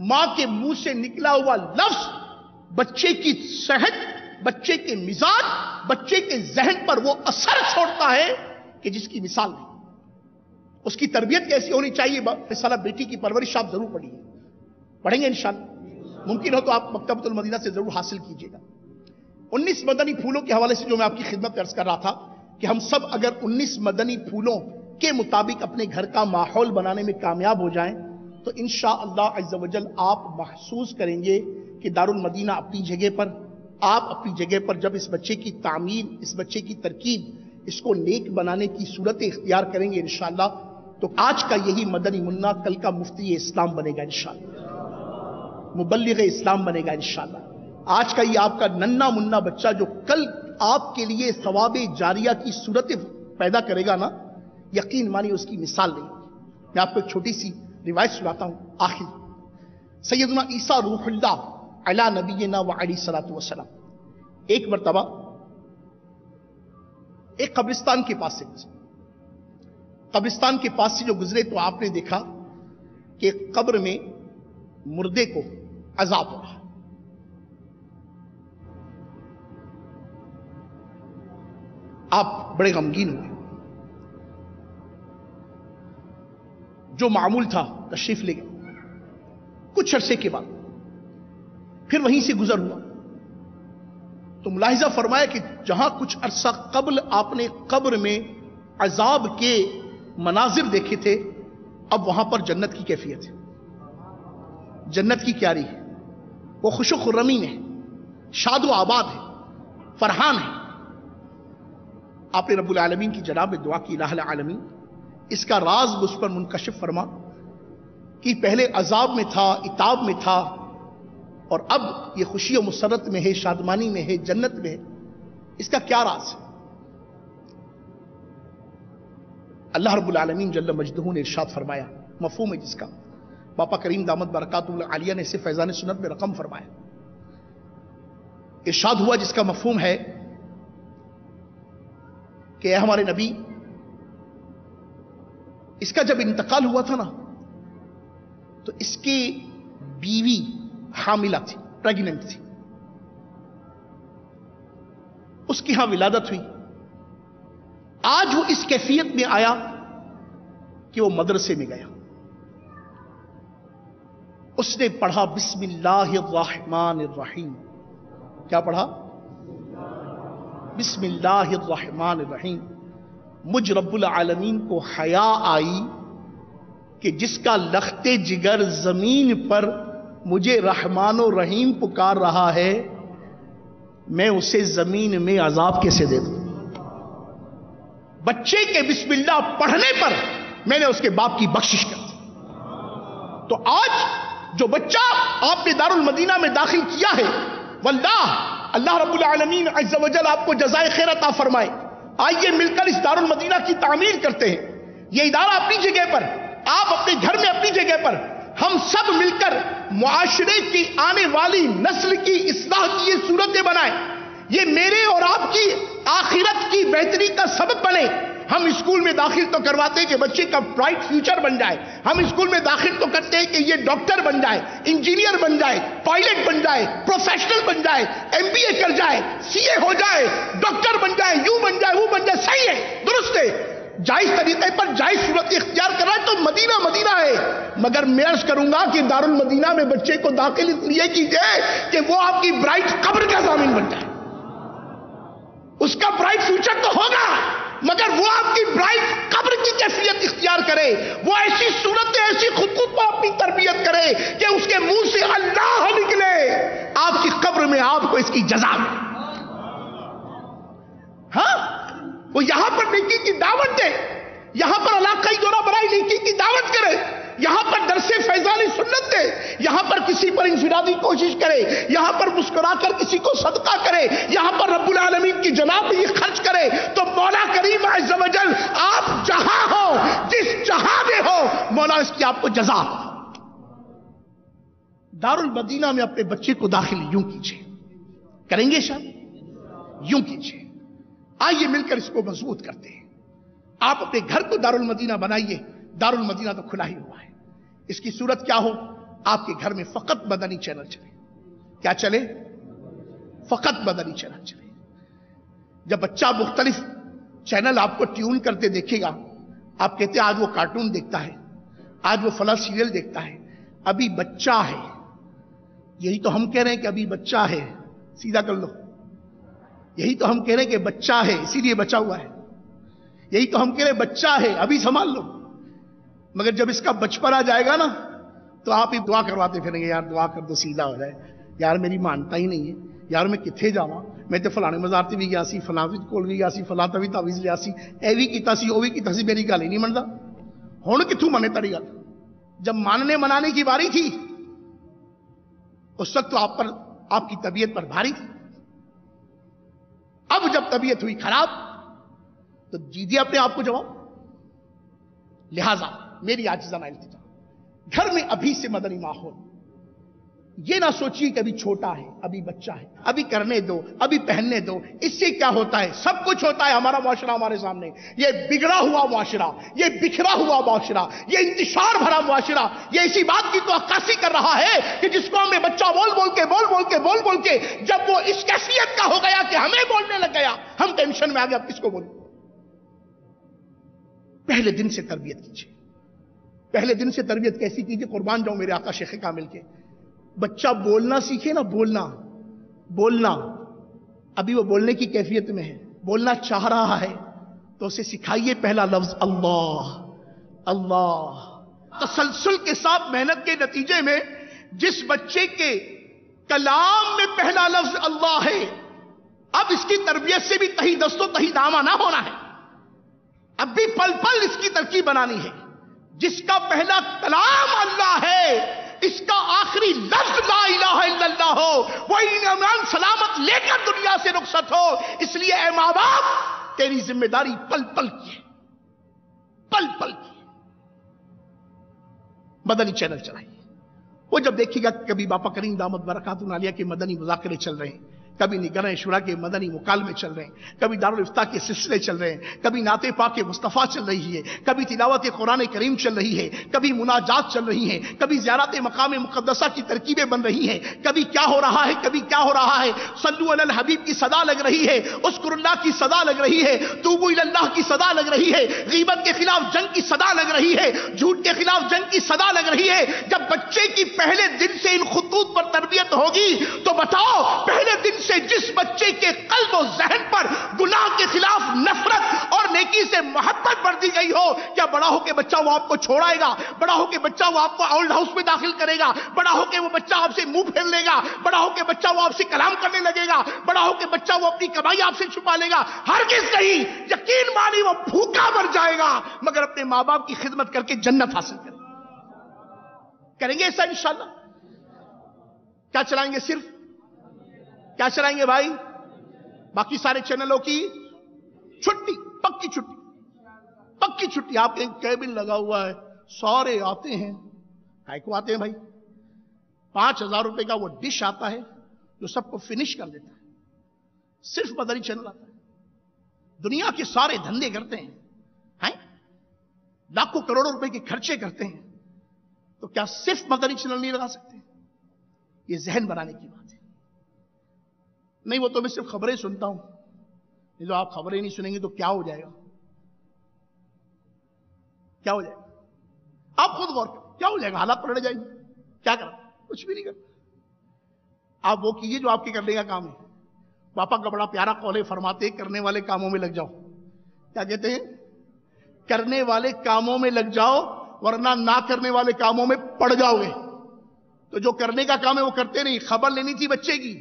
ماں کے منہ سے نکلا ہوا لفظ بچے کی صحت, بچے کے مزاج, بچے کے ذہن پر وہ اثر چھوڑتا ہے کہ جس کی مثال نہیں. اس کی تربیت کیسی ہونی چاہیے, رسالہ بیٹی کی پرورش آپ ضرور پڑھیے, پڑھیں گے انشاءاللہ. ممکن ہو تو آپ مکتبۃ المدینہ سے ضرور حاصل کیجیے گا. 19 مدنی پھولوں کے حوالے سے جو میں آپ کی خدمت میں عرض کر رہا تھا کہ ہم سب اگر 19 مدنی پھولوں کے مطابق اپنے گھر کا ماحول بنانے میں کامیاب ہو جائیں تو انشاءاللہ عز و جل آپ محسوس کریں گے کہ دارالمدینہ اپنی جگہ پر, آپ اپنی جگہ پر جب اس بچے کی تعمیر, اس بچے کی ترکیب, اس کو نیک بنانے کی صورت اختیار کریں گے انشاءاللہ, تو آج کا یہی مدنی منا کل کا مفتی اسلام بنے گا انشاءاللہ, مبلغ اسلام بنے گا انشاءاللہ. آج کا یہ آپ کا ننھا منا بچہ جو کل آپ کے لیے ثواب جاریہ کی صورت پیدا کرے گا نا, یقین مانی اس کی مثال نہیں. میں آپ کو ایک چھوٹی سی روایت سناتا ہوں. آخر سیدنا عیسیٰ روح اللہ علی نبینا و علیہ الصلوۃ والسلام ایک مرتبہ ایک قبرستان کے پاس سے گزرے. قبرستان کے پاس سے جو گزرے تو آپ نے دیکھا کہ قبر میں مردے کو عذاب ہو رہا. آپ بڑے غمگین ہوئے. جو معمول تھا تشریف لے گئے. کچھ عرصے کے بعد پھر وہیں سے گزر ہوا تو ملاحظہ فرمایا کہ جہاں کچھ عرصہ قبل آپ نے قبر میں عذاب کے مناظر دیکھے تھے, اب وہاں پر جنت کی کیفیت ہے, جنت کی کیاری ہے, وہ خوش و خرمی ہے, شاد و آباد ہے, فرحان ہے. آپ نے رب العالمین کی جناب میں دعا کی, الہ العالمین اس کا راز اس پر منکشف فرما کہ پہلے عذاب میں تھا, عتاب میں تھا, اور اب یہ خوشی و مسرت میں ہے, شادمانی میں ہے, جنت میں ہے. اس کا کیا راز ہے؟ اللہ رب العالمین جل مجدہ نے ارشاد فرمایا, مفہوم ہے جس کا باپا کریم دامت برکاتہ العالیہ نے اسے فیضان سنت میں رقم فرمایا. ارشاد ہوا جس کا مفہوم ہے کہ اے ہمارے نبی, اس کا جب انتقال ہوا تھا نا تو اس کی بیوی حاملہ تھی, پریگننٹ تھی, اس کی ہاں ولادت ہوئی. آج وہ اس کیفیت میں آیا کہ وہ مدرسے میں گیا, اس نے پڑھا بسم اللہ الرحمن الرحیم, کیا پڑھا؟ بسم اللہ الرحمن الرحیم. مجھ رب العالمین کو حیا آئی کہ جس کا لخت جگر زمین پر مجھے رحمان و رحیم پکار رہا ہے، میں اسے زمین میں عذاب کیسے دے دوں؟ بچے کے بسم اللہ پڑھنے پر میں نے اس کے باپ کی بخشش کر دی. تو آج جو بچہ آپ نے دارالمدینہ میں داخل کیا ہے، واللہ اللہ رب العالمین عز و جل آپ کو جزائے خیر عطا فرمائے. آئیے مل کر اس دارالمدینہ کی تعمیر کرتے ہیں. یہ ادارہ اپنی جگہ پر، آپ اپنے گھر میں اپنی جگہ پر، ہم سب مل کر معاشرے کی آنے والی نسل کی اصلاح کی یہ صورتیں بنائیں. یہ میرے اور آپ کی آخرت کی بہتری کا سبب بنے. ہم اسکول میں داخل تو کرواتے ہیں کہ بچے کا برائٹ فیوچر بن جائے. ہم اسکول میں داخل تو کرتے ہیں کہ یہ ڈاکٹر بن جائے، انجینئر بن جائے، پائلٹ بن جائے، پروفیشنل بن جائے، MBA کر جائے، CA ہو جائے، ڈاکٹر بن جائے، یوں بن جائے، وہ بن جائے. صحیح ہے، درست ہے، جائز طریقے پر جائز صورت اختیار کر رہا ہے تو مدینہ مدینہ ہے. مگر میں عرض کروں گا کہ دارالمدینہ میں بچے کو داخل اس لیے کیجئے کہ وہ آپ کی برائٹ قبر کا ضامن بن جائے. اس کا برائٹ فیوچر تو ہوگا مگر وہ آپ کی برائٹ قبر کی کیفیت اختیار کرے. وہ ایسی صورتیں، ایسی خطوط پر اپنی تربیت کرے کہ اس کے منہ سے اللہ نکلے، آپ کی قبر میں آپ کو اس کی جزا ملے. ہاں، وہ یہاں پر نیکی کی دعوت دے، یہاں پر علاقائی دورہ برائے نیکی کی دعوت کرے، یہاں پر درس فیضان سنت دے، یہاں پر کسی پر انفرادی کوشش کرے، یہاں پر مسکرا کر کسی کو صدقہ کرے، یہاں پر رب العالمین کی جناب میں یہ خرچ کرے. تو مولا کریم عز و جل آپ جہاں ہو، جس جہاں میں ہو، مولا اس کی آپ کو جزا. دارالمدینہ میں اپنے بچے کو داخل یوں کیجئے. کریں گے شاید؟ یوں کیجئے. آئیے مل کر اس کو مضبوط کرتے ہیں. آپ اپنے گھر کو دارالمدینہ بنائیے. دارالمدینہ تو کھلا ہی ہوا ہے. اس کی صورت کیا ہو؟ آپ کے گھر میں فقط مدنی چینل چلے. کیا چلے؟ فقط مدنی چینل چلے. جب بچہ مختلف چینل آپ کو ٹیون کرتے دیکھے گا، آپ کہتے ہیں آج وہ کارٹون دیکھتا ہے، آج وہ فلاں سیریل دیکھتا ہے. ابھی بچہ ہے. یہی تو ہم کہہ رہے ہیں کہ ابھی بچہ ہے. سیدھا کر لو. یہی تو ہم کہہ رہے ہیں کہ بچہ ہے، اسی لیے بچا ہوا ہے. یہی تو ہم کہہ رہے ہیں بچہ ہے، ابھی سنبھال لو. مگر جب اس کا بچپن آ جائے گا نا تو آپ ہی دعا کرواتے پھریں گے، یار دعا کر دو سیدھا ہو جائے. یار میری مانتا ہی نہیں ہے، یار میں کتنے جاواں، میں تو فلانے مزارتے بھی گیا سی، فلاں کول بھی گیا سی، فلاں بھی تعویذ لیا سی، اے بھی کیتا سی، او بھی کیتا سی، میری گل ہی نہیں منتا. ہن کتھوں منے تیری گل؟ جب ماننے منانے کی باری تھی اس وقت تو آپ پر، آپ کی طبیعت پر بھاری تھی. اب جب طبیعت ہوئی خراب تو دیجیے اپنے آپ کو جواب. لہذا میری عاجزانہ التجا، گھر میں ابھی سے مدنی ماحول. یہ نہ سوچیے کہ ابھی چھوٹا ہے، ابھی بچہ ہے، ابھی کرنے دو، ابھی پہننے دو. اس سے کیا ہوتا ہے؟ سب کچھ ہوتا ہے. ہمارا معاشرہ ہمارے سامنے، یہ بگڑا ہوا معاشرہ، یہ بکھرا ہوا معاشرہ، یہ انتشار بھرا معاشرہ، یہ اسی بات کی تو عکاسی کر رہا ہے کہ جس قوم میں بچہ بول بول کے جب وہ اس کیفیت کا ہو گیا کہ ہمیں بولنے لگ گیا، ہم ٹینشن میں آ گیا اب کس کو بولیں. پہلے دن سے تربیت کیجیے. پہلے دن سے تربیت کیسی کیجیے؟ قربان جاؤں میرے آقا شیخ کامل کے. بچہ بولنا سیکھے نا، بولنا. ابھی وہ بولنے کی کیفیت میں ہے، بولنا چاہ رہا ہے تو اسے سکھائیے پہلا لفظ اللہ. اللہ تسلسل کے ساتھ محنت کے نتیجے میں جس بچے کے کلام میں پہلا لفظ اللہ ہے، اب اس کی تربیت سے بھی تہی دستوں تہی دامہ نہ ہونا ہے. اب بھی پل پل اس کی ترکیب بنانی ہے. جس کا پہلا کلام اللہ ہے، اس کا آخری لفظ لا الہ الا اللہ ہو، وہ ایمان سلامت لے کر دنیا سے رخصت ہو. اس لیے اے ماں باپ، تیری ذمہ داری پل پل کی ہے، پل پل کی. مدنی چینل چلائیے. وہ جب دیکھے گا کبھی باپا کریم دامت برکاتہ عالیہ کے مدنی مذاکرے چل رہے ہیں، کبھی نگران شورا کے مدنی مکالمے چل رہے ہیں، کبھی دارالفتاح کے سلسلے چل رہے ہیں، کبھی نعت پاک مصطفیٰ چل رہی ہے، کبھی تلاوت قرآن کریم چل رہی ہے، کبھی مناجات چل رہی ہیں، کبھی زیارت مقام مقدسہ کی ترکیبیں بن رہی ہیں. کبھی کیا ہو رہا ہے، کبھی کیا ہو رہا ہے. صلو علی الحبیب کی صدا لگ رہی ہے، اذکر اللہ کی صدا لگ رہی ہے، توبوا الی اللہ کی صدا لگ رہی ہے، غیبت کے خلاف جنگ کی صدا لگ رہی ہے، جھوٹ کے خلاف جنگ کی صدا لگ رہی ہے. جب بچے کی پہلے دن سے ان خطوط پر تربیت ہوگی تو بتاؤ، پہلے دن سے جس بچے کے قلب و ذہن پر گناہ کے خلاف نفرت اور نیکی سے محبت بڑھ دی گئی ہو، کیا بڑا ہو کے بچہ وہ آپ کو چھوڑائے گا؟ بڑا ہو کے بچہ وہ آپ کو اولڈ ہاؤس میں داخل کرے گا؟ بڑا ہو کے وہ بچہ آپ سے منہ پھیر لے گا؟ بڑا ہو کے بچہ وہ آپ سے کلام کرنے لگے گا؟ بڑا ہو کے بچہ وہ اپنی کمائی آپ سے چھپا لے گا؟ ہرگز نہیں، یقین مانی وہ بھوکا مر جائے گا مگر اپنے ماں باپ کی خدمت کر کے جنت حاصل کریں گے ایسا انشاءاللہ؟ کیا چلائیں گے؟ صرف کیا چلائیں گے بھائی؟ باقی سارے چینلوں کی چھٹی، پکی چھٹی، پکی چھٹی. آپ کے کیبن لگا ہوا ہے، سارے آتے ہیں. کائے کو آتے ہیں بھائی؟ 5,000 روپے کا وہ ڈش آتا ہے جو سب کو فنش کر دیتا ہے. صرف مدنی چینل آتا ہے. دنیا کے سارے دھندے کرتے ہیں، لاکھوں کروڑوں روپے کے خرچے کرتے ہیں، تو کیا صرف مدنی چینل نہیں لگا سکتے؟ یہ ذہن بنانے کی بات ہے. نہیں وہ تو میں صرف خبریں سنتا ہوں. یہ جو آپ خبریں نہیں سنیں گے تو کیا ہو جائے گا؟ کیا ہو جائے گا؟ آپ خود غور کریں، کیا ہو جائے گا؟ حالات پلٹ جائیں گے. کیا کریں؟ کچھ بھی نہیں کریں. آپ وہ کیجئے جو آپ کے کرنے کا کام ہے. پاپا کا بڑا پیارا قول ہے، فرماتے کرنے والے کاموں میں لگ جاؤ. کیا کہتے ہیں؟ کرنے والے کاموں میں لگ جاؤ ورنہ نہ کرنے والے کاموں میں پڑ جاؤ گے. تو جو کرنے کا کام ہے وہ کرتے نہیں. خبر لینی تھی بچے کی،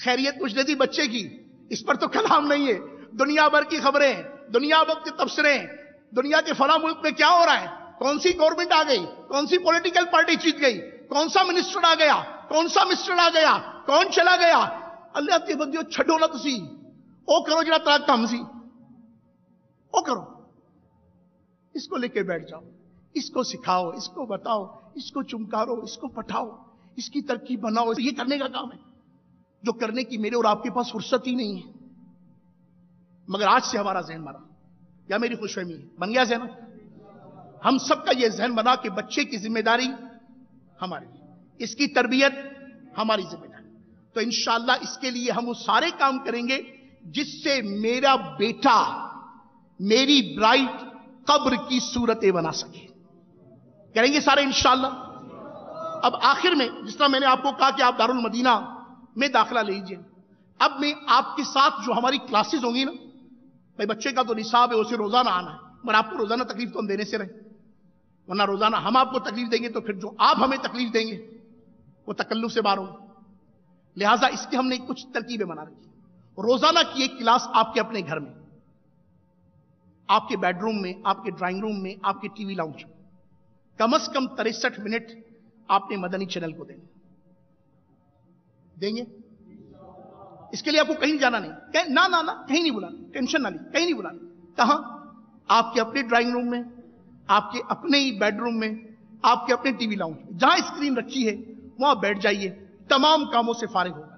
خیریت پوچھنی تھی بچے کی، اس پر تو کلام نہیں ہے. دنیا بھر کی خبریں، دنیا بھر کے تبصرے، دنیا کے فلاں ملک میں کیا ہو رہا ہے، کون سی گورنمنٹ آ گئی، کون سی پولیٹیکل پارٹی جیت گئی، کون سا منسٹر آ گیا، کون سا مسٹر آ گیا، کون چلا گیا. اللہ کے بندیو چھڈو نا تسی، او کرو جڑا ترا کام سی، او کرو. اس کو لے کے بیٹھ جاؤ، اس کو سکھاؤ، اس کو بتاؤ، اس کو چمکارو، اس کو پٹھاؤ، اس کی ترکیب بناؤ. یہ کرنے کا کام ہے جو کرنے کی میرے اور آپ کے پاس فرصت ہی نہیں ہے. مگر آج سے ہمارا ذہن بنا، یا میری خوش فہمی ہے، بن گیا ذہن. ہم سب کا یہ ذہن بنا کہ بچے کی ذمہ داری ہماری، اس کی تربیت ہماری ذمہ داری. تو انشاءاللہ اس کے لیے ہم وہ سارے کام کریں گے جس سے میرا بیٹا میری برائٹ قبر کی صورتیں بنا سکے. کریں گے سارے انشاءاللہ. اب آخر میں جس طرح میں نے آپ کو کہا کہ آپ دارالمدینہ میں داخلہ لیجئے، اب میں آپ کے ساتھ جو ہماری کلاسز ہوں گی نا، بھائی بچے کا تو نصاب ہے، اسے روزانہ آنا ہے، مگر آپ کو روزانہ تکلیف تو ہم دینے سے رہیں، ورنہ روزانہ ہم آپ کو تکلیف دیں گے تو پھر جو آپ ہمیں تکلیف دیں گے وہ تکلف سے باہر ہوگی. لہٰذا اس کی ہم نے کچھ ترکیبیں بنا رکھی. روزانہ کی ایک کلاس آپ کے اپنے گھر میں، آپ کے بیڈ روم میں، آپ کے ڈرائنگ روم میں، آپ کے ٹی وی لاؤنج میں، کم از کم 63 منٹ آپ نے مدنی چینل کو دیں گے. اس کے لیے آپ کو کہیں جانا نہیں، نہ کہیں نہیں بلانا، ٹینشن نہ لی، کہیں نہیں بلانا. کہاں؟ آپ کے اپنے ڈرائنگ روم میں، آپ کے اپنے ہی بیڈ روم میں، آپ کے اپنے ٹی وی لاؤنج میں، جہاں اسکرین رکھی ہے وہاں بیٹھ جائیے. تمام کاموں سے فارغ ہوگا.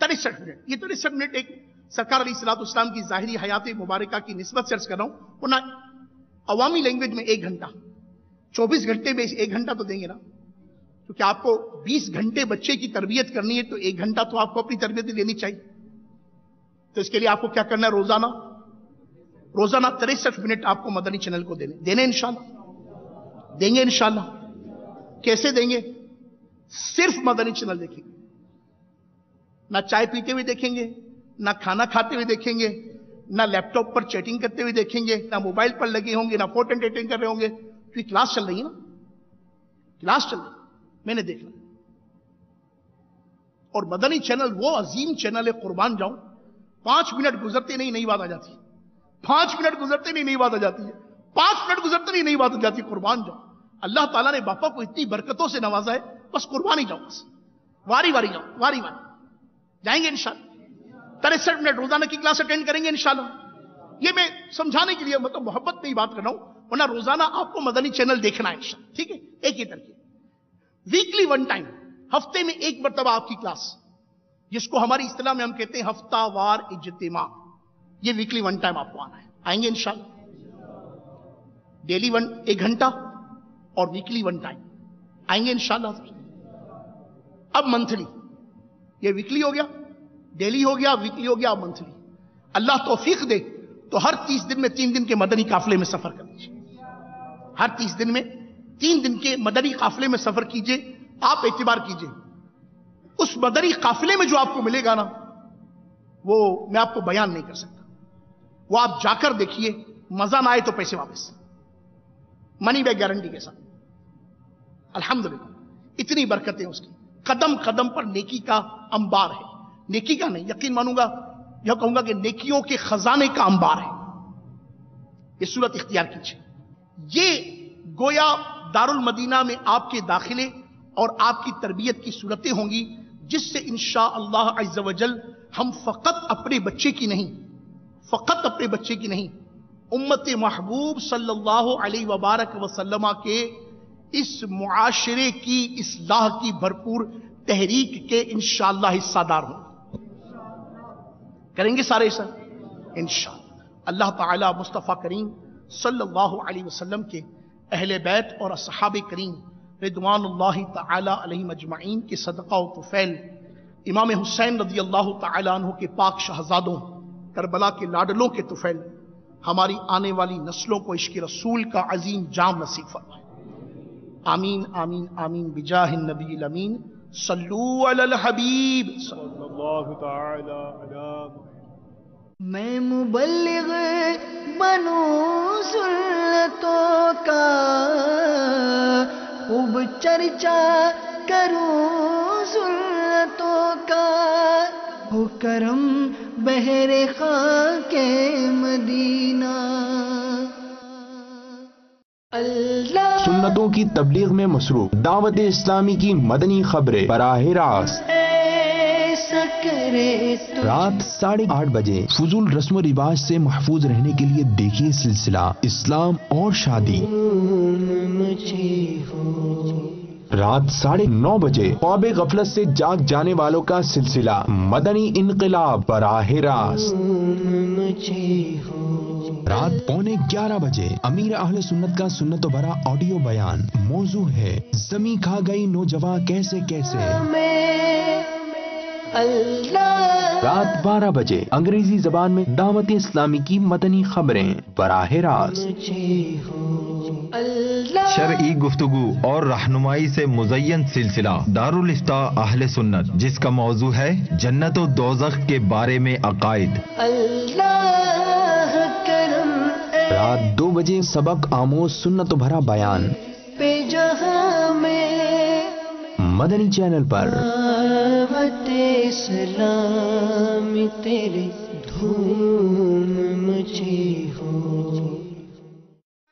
63 منٹ. یہ 63 منٹ ایک سرکار علیہ الصلوۃ والسلام کی ظاہری حیات مبارکہ کی نسبت سے عرض کر رہا ہوں، ورنہ عوامی لینگویج میں 1 گھنٹہ، 24 گھنٹے میں 1 گھنٹہ تو دیں گے نا. کیونکہ آپ کو 20 گھنٹے بچے کی تربیت کرنی ہے تو 1 گھنٹہ تو آپ کو اپنی تربیت لینی چاہیے. تو اس کے لیے آپ کو کیا کرنا ہے؟ روزانہ 63 منٹ آپ کو مدنی چینل کو دینے انشاءاللہ. دیں گے انشاءاللہ. کیسے دیں گے؟ صرف مدنی چینل دیکھیں گے. نہ چائے پیتے ہوئے دیکھیں گے، نہ کھانا کھاتے ہوئے دیکھیں گے، نہ لیپ ٹاپ پر چیٹنگ کرتے ہوئے دیکھیں گے، نہ موبائل پر لگے ہوں گے، نہ فوٹو ایڈیٹنگ کر رہے ہوں گے. کیونکہ کلاس چل رہی ہے نا، کلاس چل رہی ہے، میں نے دیکھا. اور مدنی چینل وہ عظیم چینل ہے، قربان جاؤں، 5 منٹ گزرتے نہیں بات آ جاتی. 5 منٹ گزرتے نہیں بات آ جاتی ہے. 5 منٹ گزرتے نہیں بات آ جاتی. قربان جاؤں، اللہ تعالیٰ نے باپا کو اتنی برکتوں سے نوازا ہے، بس قربانی جاؤ، بس واری جاؤ، واری جائیں گے انشاءاللہ. 63 منٹ روزانہ کی کلاس اٹینڈ کریں گے انشاءاللہ. یہ میں سمجھانے کے لیے مطلب محبت میں ہی بات کر رہا ہوں، ورنہ روزانہ آپ کو مدنی چینل دیکھنا ہے انشاءاللہ. ٹھیک ہے؟ ایک ہی ترکیب. ویکلی 1 ٹائم، ہفتے میں 1 مرتبہ آپ کی کلاس، جس کو ہماری اصطلاح میں ہم کہتے ہیں ہفتہ وار اجتماع. یہ ویکلی 1 ٹائم آپ کو آنا ہے. آئیں گے انشاءاللہ. ڈیلی 1 گھنٹہ اور ویکلی 1 ٹائم آئیں گے انشاءاللہ. اب منتھلی، یہ ویکلی ہو گیا، ڈیلی ہو گیا، ویکلی ہو گیا، اب منتھلی. اللہ توفیق دے تو ہر 30 دن میں 3 دن کے مدنی قافلے میں سفر کر لیجیے. ہر 30 دن میں 3 دن کے مدنی قافلے میں سفر کیجئے. آپ اعتبار کیجئے اس مدنی قافلے میں جو آپ کو ملے گا نا، وہ میں آپ کو بیان نہیں کر سکتا. وہ آپ جا کر دیکھیے, مزہ نہ آئے تو پیسے واپس, منی بیک گارنٹی کے ساتھ. الحمدللہ اتنی برکتیں اس کی, قدم قدم پر نیکی کا انبار ہے. نیکی کا نہیں, یقین مانوں گا, یہ کہوں گا کہ نیکیوں کے خزانے کا انبار ہے. یہ صورت اختیار کیجیے. یہ گویا دارالمدینہ میں آپ کے داخلے اور آپ کی تربیت کی صورتیں ہوں گی, جس سے انشاءاللہ عز و جل ہم فقط اپنے بچے کی نہیں, امت محبوب صلی اللہ علیہ وبارک وسلم کے اس معاشرے کی اصلاح کی بھرپور تحریک کے انشاءاللہ حصہ دار ہوں. کریں گے سارے ایسا انشاءاللہ. اللہ تعالی مصطفیٰ کریم صلی اللہ علیہ وسلم کے اہل بیت اور اصحاب کریم رضوان اللہ تعالی علیہم اجمعین کے صدقہ و طفیل امام حسین رضی اللہ تعالی عنہ کے پاک شہزادوں, کربلا کے لاڈلوں کے طفیل ہماری آنے والی نسلوں کو عشق رسول کا عظیم جام نصیب فرمائے. آمین آمین آمین بجاہ النبی الامین. صلو علی الحبیب صلی اللہ تعالی علی. میں مبلغ بنوں سنتوں کا, خوب چرچا کروں سنتوں کا, ہو کرم بہر خاک مدینہ. اللہ سنتوں کی تبلیغ میں مصروف دعوت اسلامی کی مدنی خبریں براہ راست رات 8:30 بجے. فضول رسم و رواج سے محفوظ رہنے کے لیے دیکھیے سلسلہ اسلام اور شادی. رات 9:30 بجے خواب غفلت سے جاگ جانے والوں کا سلسلہ مدنی انقلاب براہ راست. رات 11:15 بجے امیر اہل سنت کا سنت و برا آڈیو بیان. موضوع ہے زمیں کھا گئی نوجوان کیسے کیسے. رات 12 بجے انگریزی زبان میں دعوت اسلامی کی مدنی خبریں براہ راست. شرعی گفتگو اور رہنمائی سے مزین سلسلہ دارالافتاء اہل سنت, جس کا موضوع ہے جنت و دوزخ کے بارے میں عقائد. رات 2 بجے سبق آموز سنت و بھرا بیان مدنی چینل پر. اسلام تیرے دھوم مچی ہو.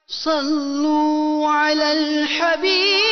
صلو علی الحبیب